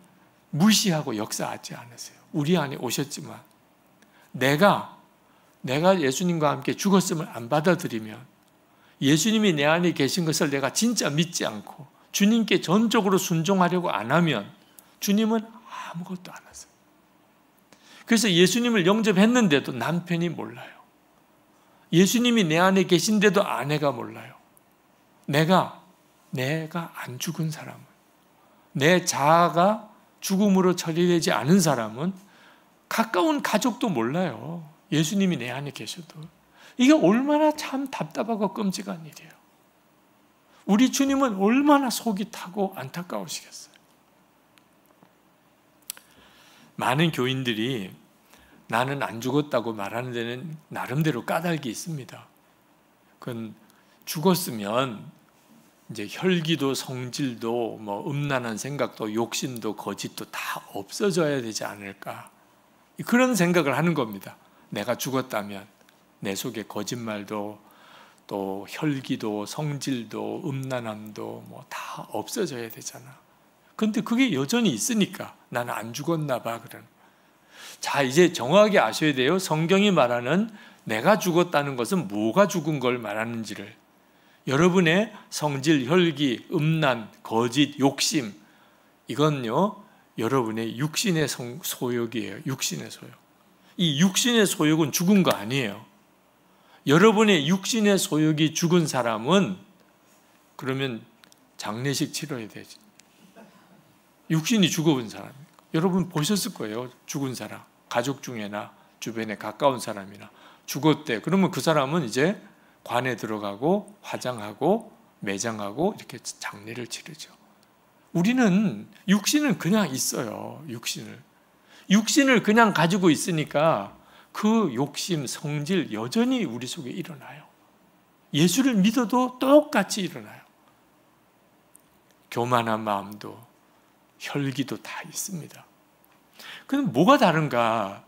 무시하고 역사하지 않으세요. 우리 안에 오셨지만 내가 예수님과 함께 죽었음을 안 받아들이면, 예수님이 내 안에 계신 것을 내가 진짜 믿지 않고 주님께 전적으로 순종하려고 안 하면 주님은 아무것도 안 하세요. 그래서 예수님을 영접했는데도 남편이 몰라요. 예수님이 내 안에 계신데도 아내가 몰라요. 내가 안 죽은 사람은, 내 자아가 죽음으로 처리되지 않은 사람은 가까운 가족도 몰라요. 예수님이 내 안에 계셔도. 이게 얼마나 참 답답하고 끔찍한 일이에요. 우리 주님은 얼마나 속이 타고 안타까우시겠어요. 많은 교인들이 나는 안 죽었다고 말하는 데는 나름대로 까닭이 있습니다. 그건 죽었으면 이제 혈기도 성질도 뭐 음란한 생각도 욕심도 거짓도 다 없어져야 되지 않을까, 그런 생각을 하는 겁니다. 내가 죽었다면 내 속에 거짓말도 또 혈기도 성질도 음란함도 뭐 다 없어져야 되잖아. 근데 그게 여전히 있으니까 나는 안 죽었나 봐. 자, 이제 정확하게 아셔야 돼요. 성경이 말하는 내가 죽었다는 것은 뭐가 죽은 걸 말하는지를. 여러분의 성질, 혈기, 음란, 거짓, 욕심, 이건요 여러분의 육신의 소욕이에요. 육신의 소욕. 이 육신의 소욕은 죽은 거 아니에요. 여러분의 육신의 소욕이 죽은 사람은 그러면 장례식 치러야 되지. 육신이 죽어본 사람, 여러분 보셨을 거예요. 죽은 사람, 가족 중에나 주변에 가까운 사람이나 죽었대. 그러면 그 사람은 이제 관에 들어가고 화장하고 매장하고 이렇게 장례를 치르죠. 우리는 육신은 그냥 있어요. 육신을 그냥 가지고 있으니까 그 욕심, 성질 여전히 우리 속에 일어나요. 예수를 믿어도 똑같이 일어나요. 교만한 마음도 혈기도 다 있습니다. 그럼 뭐가 다른가?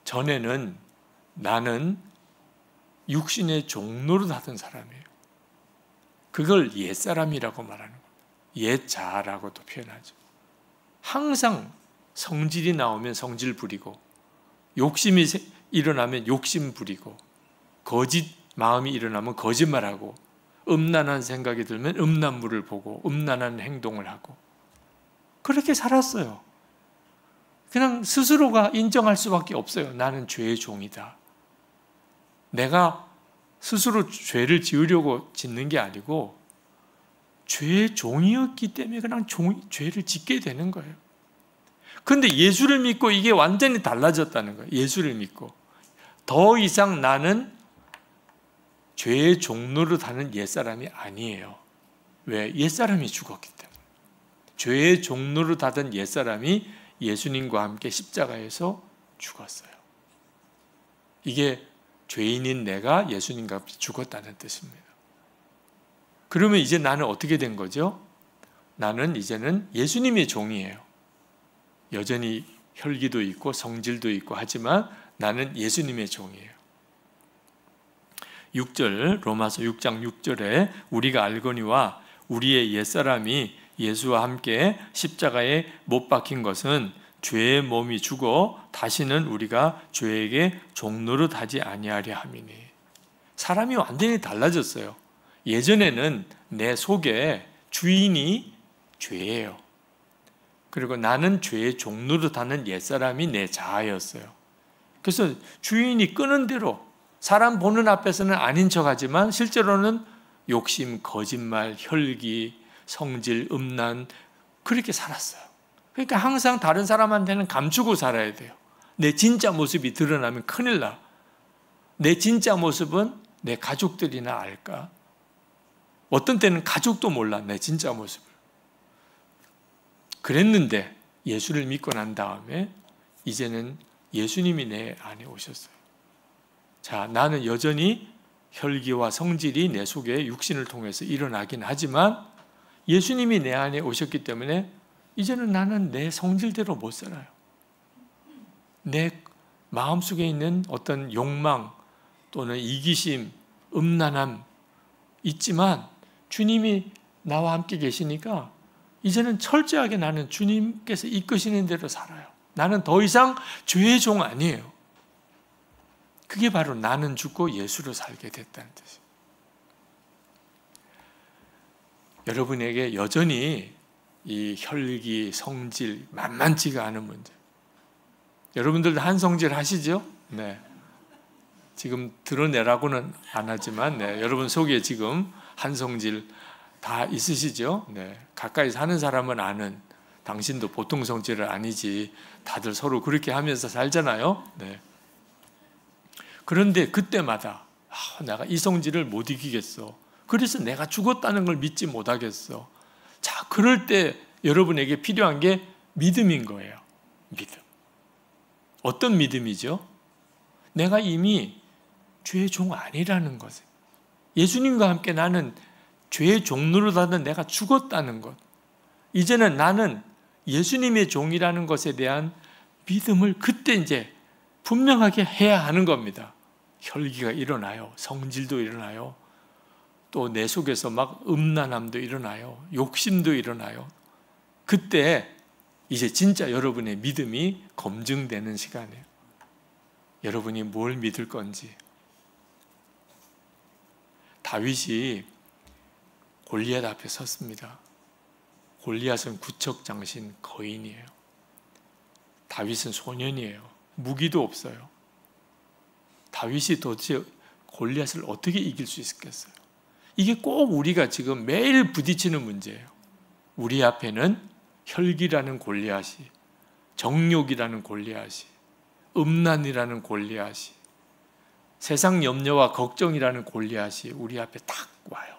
전에는 나는 육신의 종노릇 하던 사람이에요. 그걸 옛사람이라고 말하는 겁니다. 옛자라고도 표현하죠. 항상 성질이 나오면 성질 부리고, 욕심이 일어나면 욕심 부리고, 거짓 마음이 일어나면 거짓말하고, 음란한 생각이 들면 음란물을 보고 음란한 행동을 하고, 그렇게 살았어요. 그냥 스스로가 인정할 수밖에 없어요. 나는 죄의 종이다. 내가 스스로 죄를 지으려고 짓는 게 아니고 죄의 종이었기 때문에 그냥 죄를 짓게 되는 거예요. 그런데 예수를 믿고 이게 완전히 달라졌다는 거예요. 예수를 믿고 더 이상 나는 죄의 종노릇 하는 옛사람이 아니에요. 왜? 옛사람이 죽었기 때문에. 죄의 종노릇 하던 옛사람이 예수님과 함께 십자가에서 죽었어요. 이게 죄인인 내가 예수님과 함께 죽었다는 뜻입니다. 그러면 이제 나는 어떻게 된 거죠? 나는 이제는 예수님의 종이에요. 여전히 혈기도 있고 성질도 있고 하지만 나는 예수님의 종이에요. 6절, 로마서 6장 6절에 우리가 알거니와 우리의 옛사람이 예수와 함께 십자가에 못 박힌 것은 죄의 몸이 죽어 다시는 우리가 죄에게 종노릇 하지 아니하려 함이니. 사람이 완전히 달라졌어요. 예전에는 내 속에 주인이 죄예요. 그리고 나는 죄의 종노릇 하는 옛사람이 내 자아였어요. 그래서 주인이 끄는 대로, 사람 보는 앞에서는 아닌 척하지만 실제로는 욕심, 거짓말, 혈기, 성질, 음란 그렇게 살았어요. 그러니까 항상 다른 사람한테는 감추고 살아야 돼요. 내 진짜 모습이 드러나면 큰일 나. 내 진짜 모습은 내 가족들이나 알까? 어떤 때는 가족도 몰라, 내 진짜 모습을. 그랬는데 예수를 믿고 난 다음에 이제는 예수님이 내 안에 오셨어요. 자, 나는 여전히 혈기와 성질이 내 속에 육신을 통해서 일어나긴 하지만 예수님이 내 안에 오셨기 때문에 이제는 나는 내 성질대로 못 살아요. 내 마음속에 있는 어떤 욕망 또는 이기심, 음란함 있지만 주님이 나와 함께 계시니까 이제는 철저하게 나는 주님께서 이끄시는 대로 살아요. 나는 더 이상 죄의 종 아니에요. 그게 바로 나는 죽고 예수로 살게 됐다는 뜻이에요. 여러분에게 여전히 이 혈기, 성질 만만치가 않은 문제. 여러분들도 한성질 하시죠? 네. 지금 드러내라고는 안 하지만 여러분 속에 지금 한성질 다 있으시죠? 네. 가까이 사는 사람은 아는, 당신도 보통 성질은 아니지. 다들 서로 그렇게 하면서 살잖아요. 네. 그런데 그때마다 내가 이 성질을 못 이기겠어. 그래서 내가 죽었다는 걸 믿지 못하겠어. 자, 그럴 때 여러분에게 필요한 게 믿음인 거예요. 믿음. 어떤 믿음이죠? 내가 이미 죄의 종 아니라는 것을. 예수님과 함께 나는 죄의 종노릇하던 내가 죽었다는 것. 이제는 나는 예수님의 종이라는 것에 대한 믿음을 그때 이제 분명하게 해야 하는 겁니다. 혈기가 일어나요. 성질도 일어나요. 또 내 속에서 막 음란함도 일어나요. 욕심도 일어나요. 그때 이제 진짜 여러분의 믿음이 검증되는 시간이에요. 여러분이 뭘 믿을 건지. 다윗이 골리앗 앞에 섰습니다. 골리앗은 구척장신 거인이에요. 다윗은 소년이에요. 무기도 없어요. 다윗이 도대체 골리앗을 어떻게 이길 수 있겠어요? 이게 꼭 우리가 지금 매일 부딪히는 문제예요. 우리 앞에는 혈기라는 골리앗이, 정욕이라는 골리앗이, 음란이라는 골리앗이, 세상 염려와 걱정이라는 골리앗이 우리 앞에 딱 와요.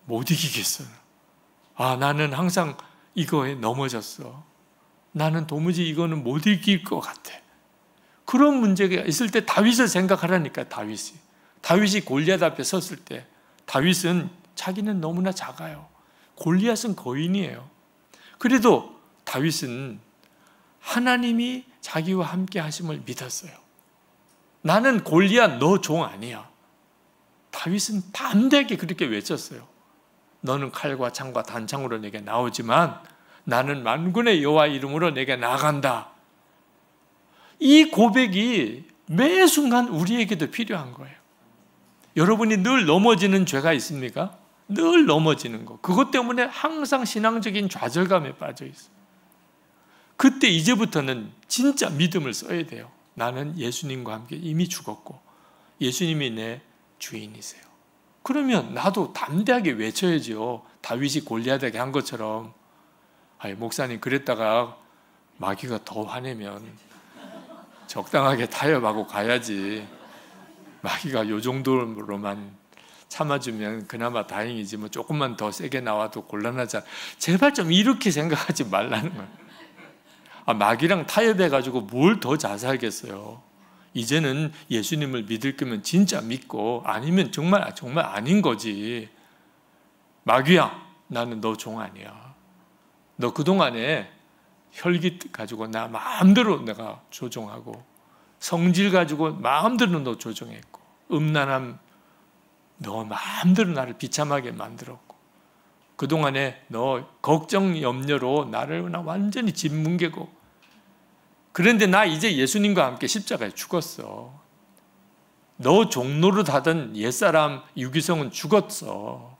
못 이기겠어요. 나는 항상 이거에 넘어졌어. 나는 도무지 이거는 못 이길 것 같아. 그런 문제가 있을 때 다윗을 생각하라니까. 다윗이 골리앗 앞에 섰을 때 다윗은 자기는 너무나 작아요. 골리앗은 거인이에요. 그래도 다윗은 하나님이 자기와 함께 하심을 믿었어요. 나는 골리앗 너 종 아니야. 다윗은 담대하게 그렇게 외쳤어요. 너는 칼과 창과 단창으로 내게 나오지만 나는 만군의 여호와 이름으로 내게 나아간다. 이 고백이 매 순간 우리에게도 필요한 거예요. 여러분이 늘 넘어지는 죄가 있습니까? 늘 넘어지는 거. 그것 때문에 항상 신앙적인 좌절감에 빠져 있어요. 그때 이제부터는 진짜 믿음을 써야 돼요. 나는 예수님과 함께 이미 죽었고 예수님이 내 주인이세요. 그러면 나도 담대하게 외쳐야죠. 다윗이 골리앗에게 한 것처럼. 목사님 그랬다가 마귀가 더 화내면 적당하게 타협하고 가야지. 마귀가 요 정도로만 참아주면 그나마 다행이지 뭐 조금만 더 세게 나와도 곤란하잖아. 제발 좀 이렇게 생각하지 말라는 거예요. 마귀랑 타협해가지고 뭘 더 자세하겠어요. 이제는 예수님을 믿을 거면 진짜 믿고 아니면 정말 아닌 거지. 마귀야, 나는 너 종 아니야. 너 그동안에 혈기 가지고 나 마음대로 내가 조종하고 성질 가지고 마음대로 너 조종했고 음란함 너 마음대로 나를 비참하게 만들었고 그동안에 너 걱정 염려로 나를 완전히 짓뭉개고 그런데 나 이제 예수님과 함께 십자가에 죽었어. 너 종노릇 하던 옛사람 유기성은 죽었어.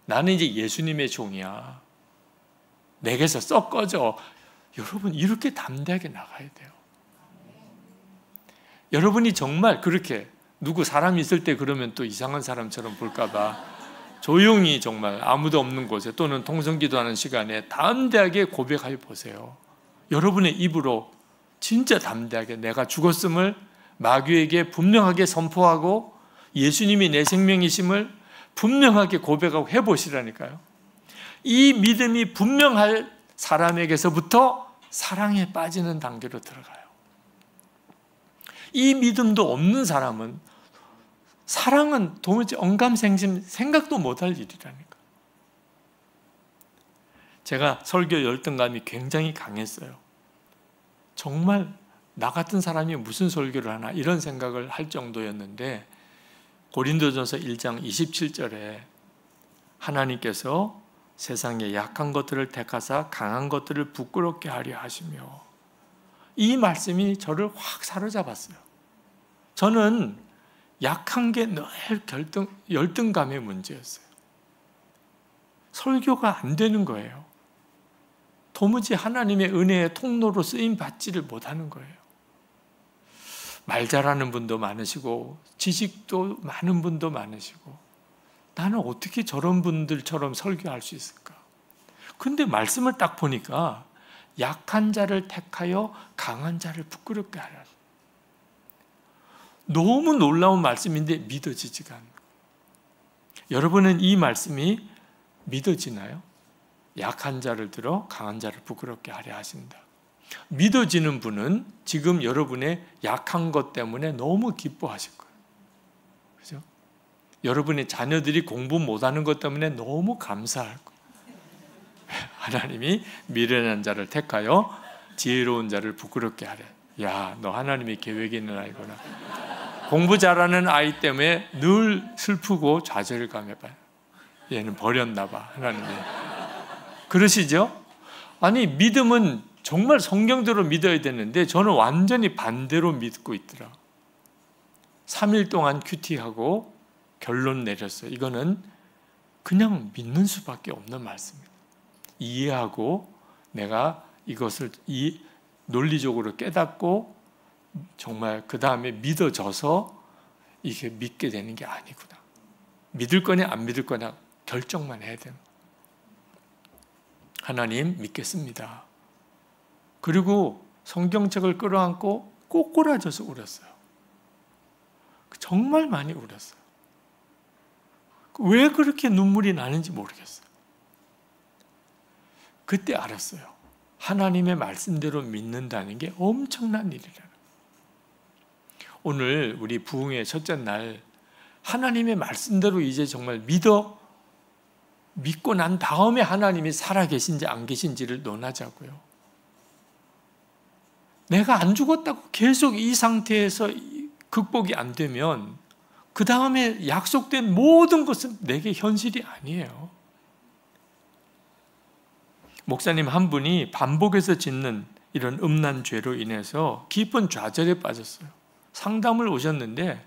나는 이제 예수님의 종이야. 내게서 썩 꺼져. 여러분 이렇게 담대하게 나가야 돼요. 여러분이 정말 그렇게 누구 사람이 있을 때 그러면 또 이상한 사람처럼 볼까봐 조용히 정말 아무도 없는 곳에 또는 통성기도하는 시간에 담대하게 고백해 보세요. 여러분의 입으로 진짜 담대하게 내가 죽었음을 마귀에게 분명하게 선포하고 예수님이 내 생명이심을 분명하게 고백하고 해보시라니까요. 이 믿음이 분명할 사람에게서부터 사랑에 빠지는 단계로 들어가요. 이 믿음도 없는 사람은 사랑은 도무지 언감생심 생각도 못할 일이라니까. 제가 설교 열등감이 굉장히 강했어요. 정말 나 같은 사람이 무슨 설교를 하나 이런 생각을 할 정도였는데 고린도전서 1장 27절에 하나님께서 세상에 약한 것들을 택하사 강한 것들을 부끄럽게 하려 하시며, 이 말씀이 저를 확 사로잡았어요. 저는 약한 게 늘 열등감의 문제였어요. 설교가 안 되는 거예요. 도무지 하나님의 은혜의 통로로 쓰임 받지를 못하는 거예요. 말 잘하는 분도 많으시고 지식도 많은 분도 많으시고 나는 어떻게 저런 분들처럼 설교할 수 있을까? 근데 말씀을 딱 보니까 약한 자를 택하여 강한 자를 부끄럽게 하라. 너무 놀라운 말씀인데 믿어지지가 않아요. 여러분은 이 말씀이 믿어지나요? 약한 자를 들어 강한 자를 부끄럽게 하려 하신다. 믿어지는 분은 지금 여러분의 약한 것 때문에 너무 기뻐하실 거예요. 그죠? 여러분의 자녀들이 공부 못하는 것 때문에 너무 감사할 거예요. 하나님이 미련한 자를 택하여 지혜로운 자를 부끄럽게 하래. 야, 너 하나님의 계획이 있는 아이구나. 공부 잘하는 아이 때문에 늘 슬프고 좌절감에 봐요. 얘는 버렸나 봐, 하나님이. 그러시죠? 아니, 믿음은 정말 성경대로 믿어야 되는데 저는 완전히 반대로 믿고 있더라. 3일 동안 큐티하고 결론 내렸어요. 이거는 그냥 믿는 수밖에 없는 말씀입니다. 이해하고 내가 이것을 논리적으로 깨닫고 정말 그 다음에 믿어져서 이게 믿게 되는 게 아니구나. 믿을 거냐 안 믿을 거냐 결정만 해야 되는 거예요. 하나님 믿겠습니다. 그리고 성경책을 끌어안고 꼬꾸라져서 울었어요. 정말 많이 울었어요. 왜 그렇게 눈물이 나는지 모르겠어요. 그때 알았어요. 하나님의 말씀대로 믿는다는 게 엄청난 일이라는. 오늘 우리 부흥의 첫째 날 하나님의 말씀대로 이제 정말 믿고 난 다음에 하나님이 살아계신지 안 계신지를 논하자고요. 내가 안 죽었다고 계속 이 상태에서 극복이 안 되면 그 다음에 약속된 모든 것은 내게 현실이 아니에요. 목사님 한 분이 반복해서 짓는 이런 음란 죄로 인해서 깊은 좌절에 빠졌어요. 상담을 오셨는데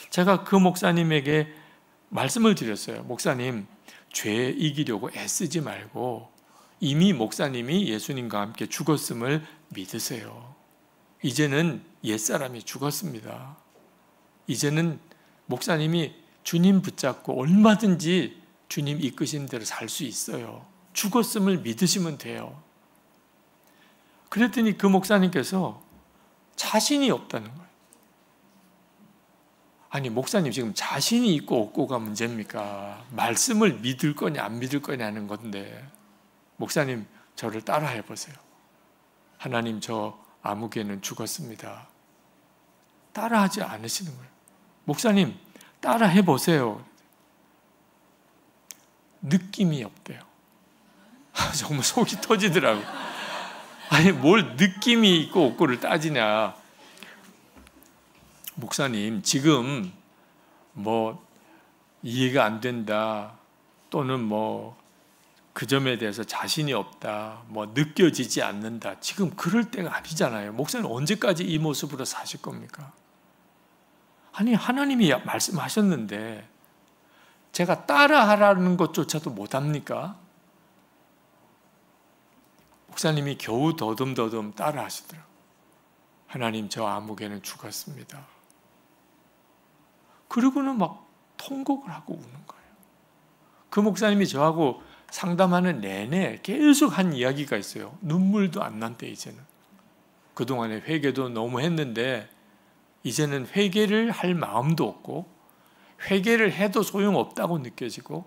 제가 그 목사님에게 말씀을 드렸어요. 목사님, 죄 이기려고 애쓰지 말고 이미 목사님이 예수님과 함께 죽었음을 믿으세요. 이제는 옛사람이 죽었습니다. 이제는 목사님이 주님 붙잡고 얼마든지 주님 이끄신 대로 살 수 있어요. 죽었음을 믿으시면 돼요. 그랬더니 그 목사님께서 자신이 없다는 거예요. 아니, 목사님 지금 자신이 있고 없고가 문제입니까? 말씀을 믿을 거냐 안 믿을 거냐는 건데, 목사님 저를 따라해 보세요. 하나님, 저 아무개는 죽었습니다. 따라하지 않으시는 거예요. 목사님 따라해 보세요. 느낌이 없대요. 정말 속이 터지더라고요. 아니, 뭘 느낌이 있고 없고를 따지냐. 목사님, 지금 뭐 이해가 안 된다, 또는 뭐 그 점에 대해서 자신이 없다, 뭐 느껴지지 않는다, 지금 그럴 때가 아니잖아요. 목사님 언제까지 이 모습으로 사실 겁니까? 아니, 하나님이 말씀하셨는데 제가 따라하라는 것조차도 못합니까? 목사님이 겨우 더듬더듬 따라하시더라고요. 하나님, 저 아무개는 죽었습니다. 그러고는 막 통곡을 하고 우는 거예요. 그 목사님이 저하고 상담하는 내내 계속 한 이야기가 있어요. 눈물도 안 난대 이제는. 그동안에 회개도 너무 했는데 이제는 회개를 할 마음도 없고 회개를 해도 소용없다고 느껴지고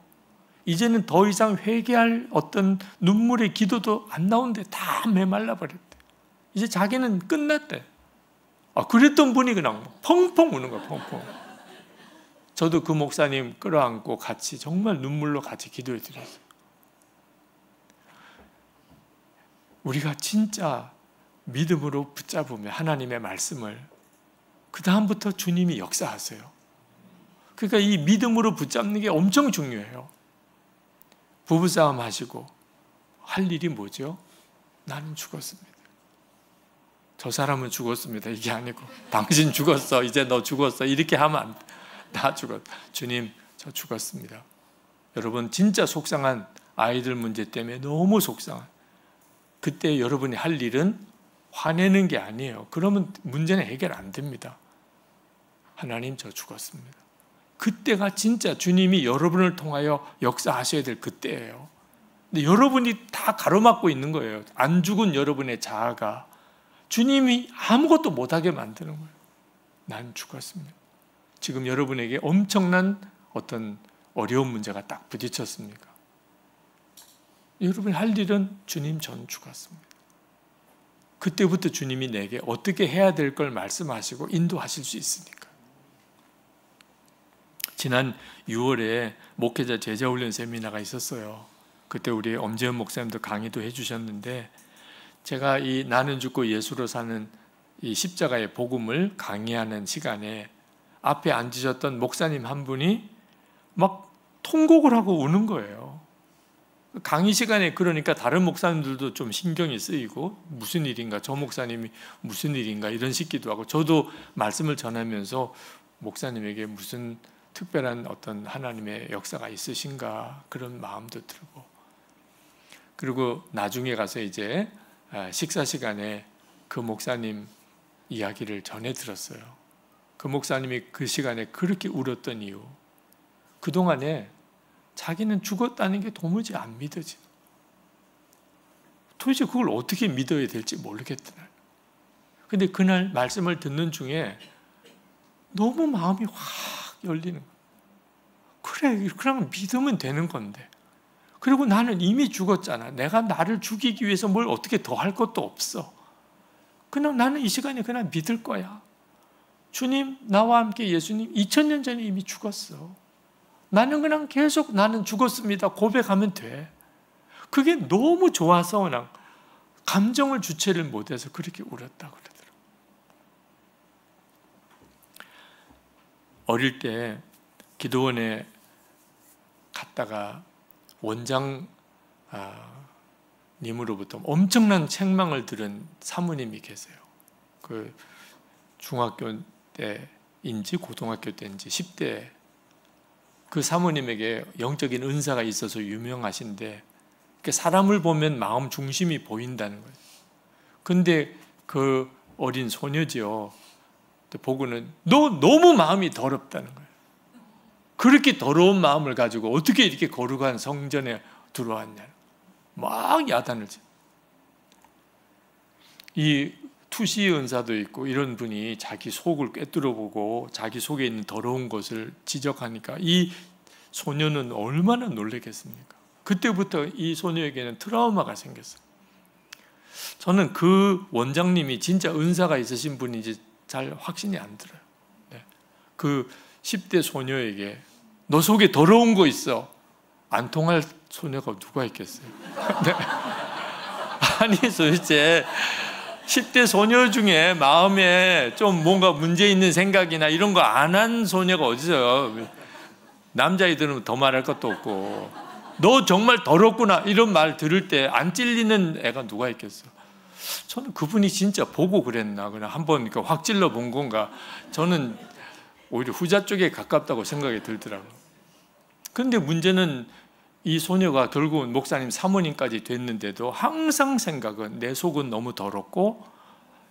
이제는 더 이상 회개할 어떤 눈물의 기도도 안 나오는데 다 메말라 버렸대. 이제 자기는 끝났대. 그랬던 분이 그냥 펑펑 우는 거야, 펑펑. 저도 그 목사님 끌어안고 같이 정말 눈물로 같이 기도해 드렸어요. 우리가 진짜 믿음으로 붙잡으면 하나님의 말씀을 그 다음부터 주님이 역사하세요. 그러니까 이 믿음으로 붙잡는 게 엄청 중요해요. 부부싸움 하시고 할 일이 뭐죠? 나는 죽었습니다. 저 사람은 죽었습니다. 이게 아니고 당신 죽었어. 이제 너 죽었어. 이렇게 하면 안 돼. 나 죽었. 주님, 저 죽었습니다. 여러분 진짜 속상한 아이들 문제 때문에 너무 속상한. 그때 여러분이 할 일은 화내는 게 아니에요. 그러면 문제는 해결 안 됩니다. 하나님, 저 죽었습니다. 그때가 진짜 주님이 여러분을 통하여 역사하셔야 될 그때예요. 근데 여러분이 다 가로막고 있는 거예요. 안 죽은 여러분의 자아가 주님이 아무것도 못하게 만드는 거예요. 난 죽었습니다. 지금 여러분에게 엄청난 어떤 어려운 문제가 딱 부딪혔습니까? 여러분이 할 일은 주님, 전 죽었습니다. 그때부터 주님이 내게 어떻게 해야 될 걸 말씀하시고 인도하실 수 있으니까. 지난 6월에 목회자 제자훈련 세미나가 있었어요. 그때 우리 엄재현 목사님도 강의도 해주셨는데 제가 이 나는 죽고 예수로 사는 이 십자가의 복음을 강의하는 시간에 앞에 앉으셨던 목사님 한 분이 막 통곡을 하고 우는 거예요. 강의 시간에 그러니까 다른 목사님들도 좀 신경이 쓰이고 무슨 일인가, 저 목사님이 무슨 일인가 이런 싶기도 하고 저도 말씀을 전하면서 목사님에게 무슨 특별한 어떤 하나님의 역사가 있으신가 그런 마음도 들고 그리고 나중에 가서 이제 식사 시간에 그 목사님 이야기를 전해 들었어요. 그 목사님이 그 시간에 그렇게 울었던 이유 그동안에 자기는 죽었다는 게 도무지 안 믿어지는 도대체 그걸 어떻게 믿어야 될지 모르겠더라. 근데 그날 말씀을 듣는 중에 너무 마음이 확 열리는 거예요. 그래, 그냥 믿으면 되는 건데 그리고 나는 이미 죽었잖아. 내가 나를 죽이기 위해서 뭘 어떻게 더 할 것도 없어. 그냥 나는 이 시간에 그냥 믿을 거야. 주님, 나와 함께 예수님 2000년 전에 이미 죽었어. 나는 그냥 계속 나는 죽었습니다 고백하면 돼. 그게 너무 좋아서 그냥 감정을 주체를 못해서 그렇게 울었다고 그러더라고요. 어릴 때 기도원에 갔다가 원장 님으로부터 엄청난 책망을 들은 사모님이 계세요. 그 중학교 때인지 고등학교 때인지 10대 그 사모님에게 영적인 은사가 있어서 유명하신데 사람을 보면 마음 중심이 보인다는 거예요. 근데 그 어린 소녀지요. 보고는 너 너무 마음이 더럽다는 거예요. 그렇게 더러운 마음을 가지고 어떻게 이렇게 거룩한 성전에 들어왔냐. 막 야단을 쳐. 이 투시 은사도 있고 이런 분이 자기 속을 꿰뚫어 보고 자기 속에 있는 더러운 것을 지적하니까 이 소녀는 얼마나 놀라겠습니까? 그때부터 이 소녀에게는 트라우마가 생겼어요. 저는 그 원장님이 진짜 은사가 있으신 분인지 잘 확신이 안 들어요. 네. 그 10대 소녀에게 너 속에 더러운 거 있어. 안 통할 소녀가 누가 있겠어요? 네. 아니 도대체 10대 소녀 중에 마음에 좀 뭔가 문제 있는 생각이나 이런 거 안 한 소녀가 어디서요? 남자애들은 더 말할 것도 없고 너 정말 더럽구나 이런 말 들을 때 안 찔리는 애가 누가 있겠어? 저는 그분이 진짜 보고 그랬나 그냥 한번 확 찔러 본 건가 저는 오히려 후자 쪽에 가깝다고 생각이 들더라고요. 그런데 문제는 이 소녀가 결국은 목사님 사모님까지 됐는데도 항상 생각은 내 속은 너무 더럽고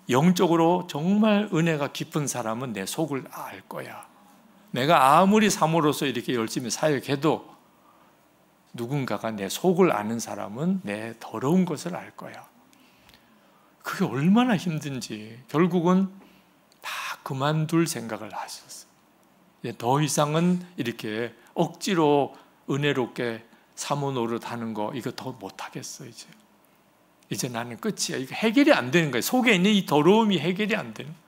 영적으로 정말 은혜가 깊은 사람은 내 속을 알 거야. 내가 아무리 사모로서 이렇게 열심히 사역해도 누군가가 내 속을 아는 사람은 내 더러운 것을 알 거야. 그게 얼마나 힘든지 결국은 다 그만둘 생각을 하셨어요. 더 이상은 이렇게 억지로 은혜롭게 사모 노릇하는 거 이거 더 못하겠어. 이제 나는 끝이야. 이거 해결이 안 되는 거예요. 속에 있는 이 더러움이 해결이 안 되는 거예요.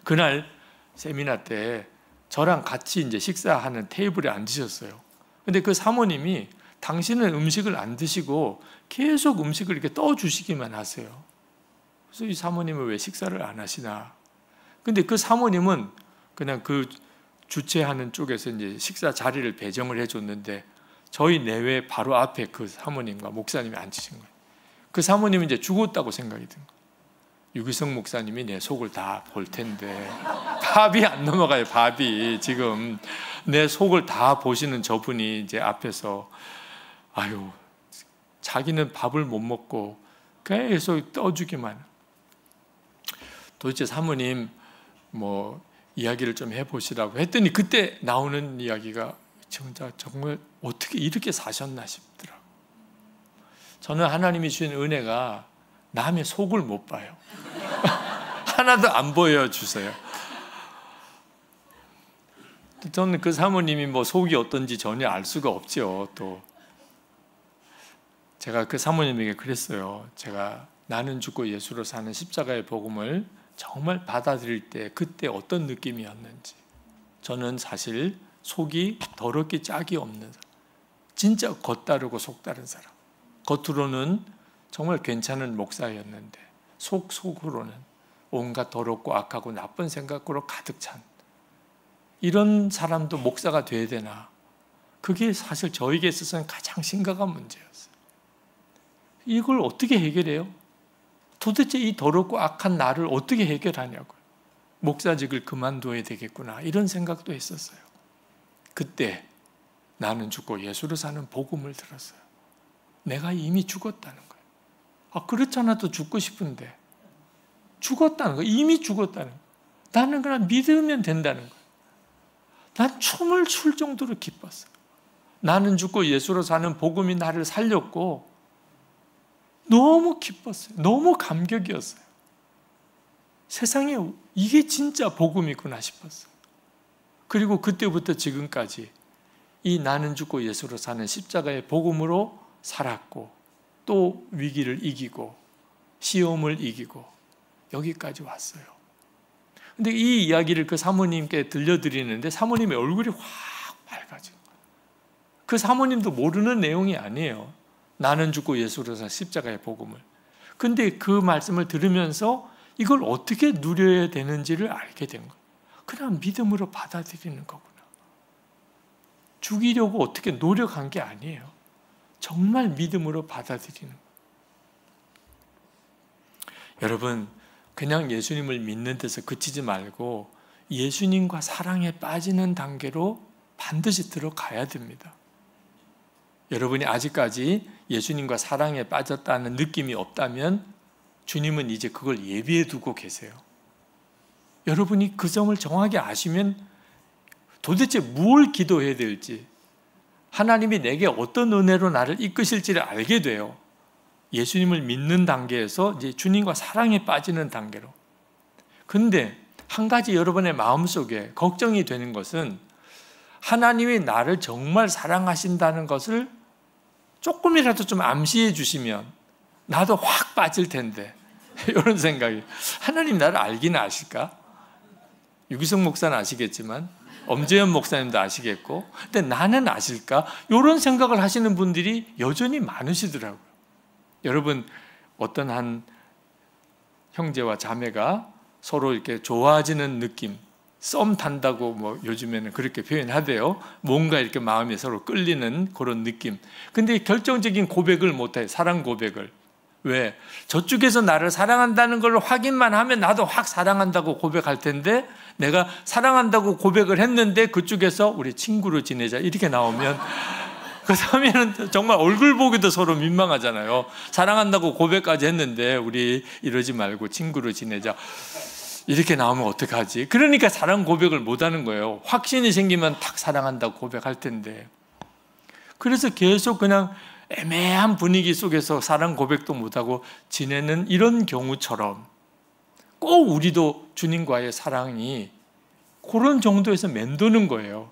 그날 세미나 때 저랑 같이 이제 식사하는 테이블에 앉으셨어요. 근데 그 사모님이 당신은 음식을 안 드시고 계속 음식을 이렇게 떠주시기만 하세요. 그래서 이 사모님은 왜 식사를 안 하시나? 근데 그 사모님은 그냥 그 주최하는 쪽에서 이제 식사 자리를 배정을 해줬는데 저희 내외 바로 앞에 그 사모님과 목사님이 앉으신 거예요. 그 사모님은 이제 죽었다고 생각이 든 거예요. 유기성 목사님이 내 속을 다 볼 텐데 밥이 안 넘어가요. 밥이 지금 내 속을 다 보시는 저분이 이제 앞에서 아유 자기는 밥을 못 먹고 계속 떠주기만. 도대체 사모님 뭐 이야기를 좀 해보시라고 했더니 그때 나오는 이야기가 진짜 정말 어떻게 이렇게 사셨나 싶더라고요. 저는 하나님이 주신 은혜가 남의 속을 못 봐요. 하나도 안 보여주세요. 저는 그 사모님이 뭐 속이 어떤지 전혀 알 수가 없죠. 또 제가 그 사모님에게 그랬어요. 제가 나는 죽고 예수로 사는 십자가의 복음을 정말 받아들일 때 그때 어떤 느낌이었는지. 저는 사실 속이 더럽게 짝이 없는 진짜 겉다르고 속다른 사람. 겉으로는 정말 괜찮은 목사였는데 속으로는 온갖 더럽고 악하고 나쁜 생각으로 가득 찬 이런 사람도 목사가 돼야 되나? 그게 사실 저에게 있어서는 가장 심각한 문제였어요. 이걸 어떻게 해결해요? 도대체 이 더럽고 악한 나를 어떻게 해결하냐고요. 목사직을 그만둬야 되겠구나 이런 생각도 했었어요. 그때 나는 죽고 예수로 사는 복음을 들었어요. 내가 이미 죽었다는 거예요. 그렇지 않아도 죽고 싶은데 죽었다는 거예요. 이미 죽었다는 거예요. 나는 그냥 믿으면 된다는 거예요. 난 춤을 출 정도로 기뻤어요. 나는 죽고 예수로 사는 복음이 나를 살렸고 너무 기뻤어요. 너무 감격이었어요. 세상에 이게 진짜 복음이구나 싶었어요. 그리고 그때부터 지금까지 이 나는 죽고 예수로 사는 십자가의 복음으로 살았고 또 위기를 이기고 시험을 이기고 여기까지 왔어요. 근데 이 이야기를 그 사모님께 들려드리는데 사모님의 얼굴이 확 밝아진 거예요. 그 사모님도 모르는 내용이 아니에요. 나는 죽고 예수로 사 십자가의 복음을. 근데 그 말씀을 들으면서 이걸 어떻게 누려야 되는지를 알게 된 거예요. 그냥 믿음으로 받아들이는 거구나. 죽이려고 어떻게 노력한 게 아니에요. 정말 믿음으로 받아들이는 거예요. 여러분, 그냥 예수님을 믿는 데서 그치지 말고 예수님과 사랑에 빠지는 단계로 반드시 들어가야 됩니다. 여러분이 아직까지 예수님과 사랑에 빠졌다는 느낌이 없다면 주님은 이제 그걸 예비해 두고 계세요. 여러분이 그 점을 정확히 아시면 도대체 뭘 기도해야 될지, 하나님이 내게 어떤 은혜로 나를 이끄실지를 알게 돼요. 예수님을 믿는 단계에서 이제 주님과 사랑에 빠지는 단계로. 근데 한 가지 여러분의 마음속에 걱정이 되는 것은 하나님이 나를 정말 사랑하신다는 것을 조금이라도 좀 암시해 주시면 나도 확 빠질 텐데 이런 생각이. 하나님 나를 알기는 아실까? 유기성 목사는 아시겠지만 엄재현 목사님도 아시겠고, 근데 나는 아실까? 이런 생각을 하시는 분들이 여전히 많으시더라고요. 여러분, 어떤 한 형제와 자매가 서로 이렇게 좋아지는 느낌, 썸 탄다고 뭐 요즘에는 그렇게 표현하대요. 뭔가 이렇게 마음이 서로 끌리는 그런 느낌. 근데 결정적인 고백을 못해요. 사랑 고백을. 왜? 저쪽에서 나를 사랑한다는 걸 확인만 하면 나도 확 사랑한다고 고백할 텐데, 내가 사랑한다고 고백을 했는데 그쪽에서 우리 친구로 지내자 이렇게 나오면 그러면 정말 얼굴 보기도 서로 민망하잖아요. 사랑한다고 고백까지 했는데 우리 이러지 말고 친구로 지내자. 이렇게 나오면 어떡하지? 그러니까 사랑 고백을 못하는 거예요. 확신이 생기면 탁 사랑한다고 고백할 텐데. 그래서 계속 그냥 애매한 분위기 속에서 사랑 고백도 못하고 지내는 이런 경우처럼 꼭 우리도 주님과의 사랑이 그런 정도에서 맴도는 거예요.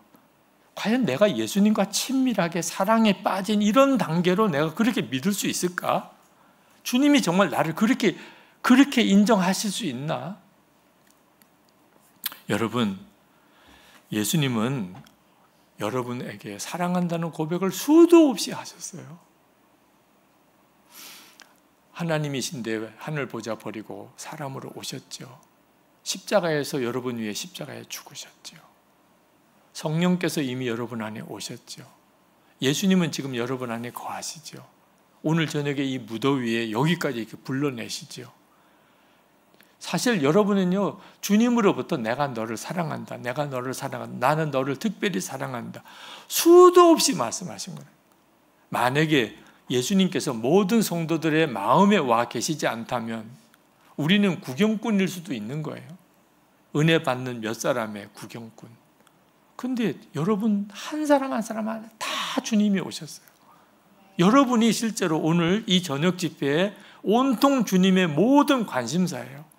과연 내가 예수님과 친밀하게 사랑에 빠진 이런 단계로 내가 그렇게 믿을 수 있을까? 주님이 정말 나를 그렇게 인정하실 수 있나? 여러분, 예수님은 여러분에게 사랑한다는 고백을 수도 없이 하셨어요. 하나님이신데 하늘 보좌 버리고 사람으로 오셨죠. 십자가에서 여러분 위해 십자가에 죽으셨죠. 성령께서 이미 여러분 안에 오셨죠. 예수님은 지금 여러분 안에 거하시죠. 오늘 저녁에 이 무더위에 여기까지 이렇게 불러내시죠. 사실 여러분은요, 주님으로부터 내가 너를 사랑한다, 내가 너를 사랑한다, 나는 너를 특별히 사랑한다, 수도 없이 말씀하신 거예요. 만약에 예수님께서 모든 성도들의 마음에 와 계시지 않다면 우리는 구경꾼일 수도 있는 거예요. 은혜 받는 몇 사람의 구경꾼. 근데 여러분 한 사람 한 사람 다 주님이 오셨어요. 여러분이 실제로 오늘 이 저녁 집회에 온통 주님의 모든 관심사예요.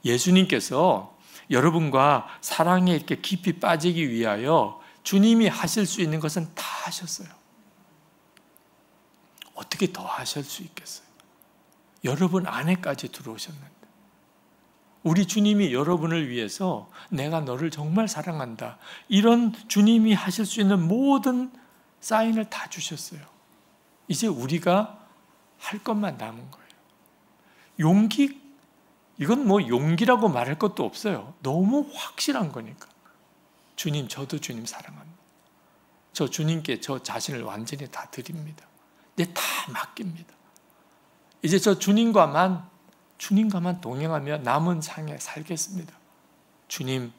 예수님께서 여러분과 사랑에 이렇게 깊이 빠지기 위하여 주님이 하실 수 있는 것은 다 하셨어요. 어떻게 더 하실 수 있겠어요? 여러분 안에까지 들어오셨는데. 우리 주님이 여러분을 위해서 내가 너를 정말 사랑한다, 이런 주님이 하실 수 있는 모든 사인을 다 주셨어요. 이제 우리가 할 것만 남은 거예요. 용기, 이건 뭐 용기라고 말할 것도 없어요. 너무 확실한 거니까. 주님, 저도 주님 사랑합니다. 저 주님께 저 자신을 완전히 다 드립니다. 네, 다 맡깁니다. 이제 저 주님과만 동행하며 남은 생에 살겠습니다. 주님,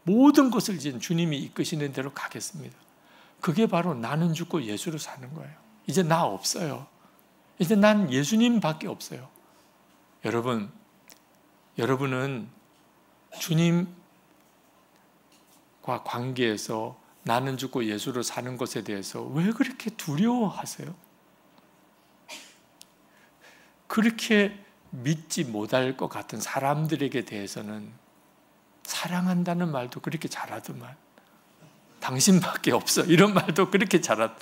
모든 것을 이제 주님이 이끄시는 대로 가겠습니다. 그게 바로 나는 죽고 예수로 사는 거예요. 이제 나 없어요. 이제 난 예수님밖에 없어요. 여러분은 주님과 관계에서 나는 죽고 예수로 사는 것에 대해서 왜 그렇게 두려워하세요? 그렇게 믿지 못할 것 같은 사람들에게 대해서는 사랑한다는 말도 그렇게 잘하더만, 당신밖에 없어, 이런 말도 그렇게 잘하더.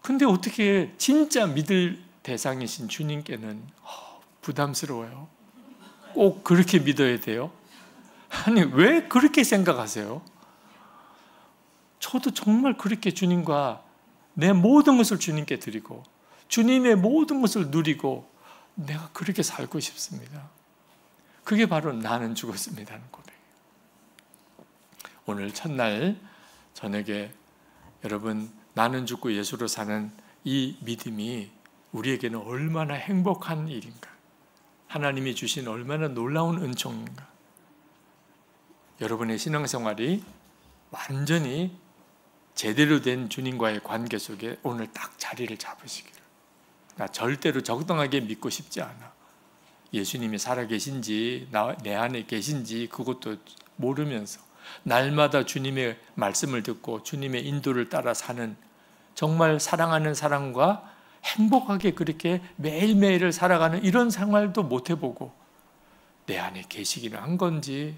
근데 어떻게 진짜 믿을 대상이신 주님께는 부담스러워요. 꼭 그렇게 믿어야 돼요? 아니, 왜 그렇게 생각하세요? 저도 정말 그렇게 주님과 내 모든 것을 주님께 드리고 주님의 모든 것을 누리고 내가 그렇게 살고 싶습니다. 그게 바로 나는 죽었습니다는 고백이에요. 오늘 첫날 저녁에 여러분, 나는 죽고 예수로 사는 이 믿음이 우리에게는 얼마나 행복한 일인가, 하나님이 주신 얼마나 놀라운 은총인가. 여러분의 신앙생활이 완전히 제대로 된 주님과의 관계 속에 오늘 딱 자리를 잡으시기를. 나 절대로 적당하게 믿고 싶지 않아. 예수님이 살아계신지 내 안에 계신지 그것도 모르면서 날마다 주님의 말씀을 듣고 주님의 인도를 따라 사는, 정말 사랑하는 사람과 행복하게 그렇게 매일매일을 살아가는 이런 생활도 못 해보고 내 안에 계시기는 한 건지,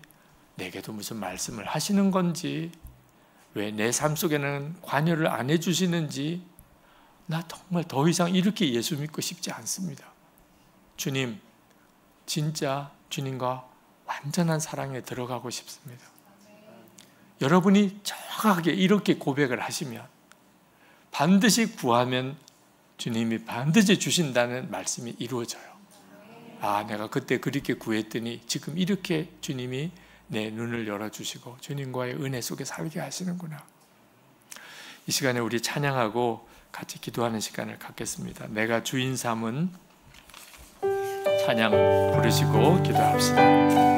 내게도 무슨 말씀을 하시는 건지, 왜 내 삶 속에는 관여를 안 해주시는지, 나 정말 더 이상 이렇게 예수 믿고 싶지 않습니다. 주님, 진짜 주님과 완전한 사랑에 들어가고 싶습니다. 여러분이 정확하게 이렇게 고백을 하시면 반드시 구하면 주님이 반드시 주신다는 말씀이 이루어져요. 아, 내가 그때 그렇게 구했더니 지금 이렇게 주님이 내 눈을 열어주시고 주님과의 은혜 속에 살게 하시는구나. 이 시간에 우리 찬양하고 같이 기도하는 시간을 갖겠습니다. 내가 주인 삼은 찬양 부르시고 기도합시다.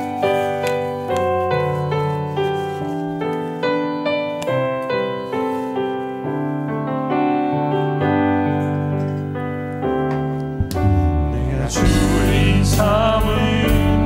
주인 삼은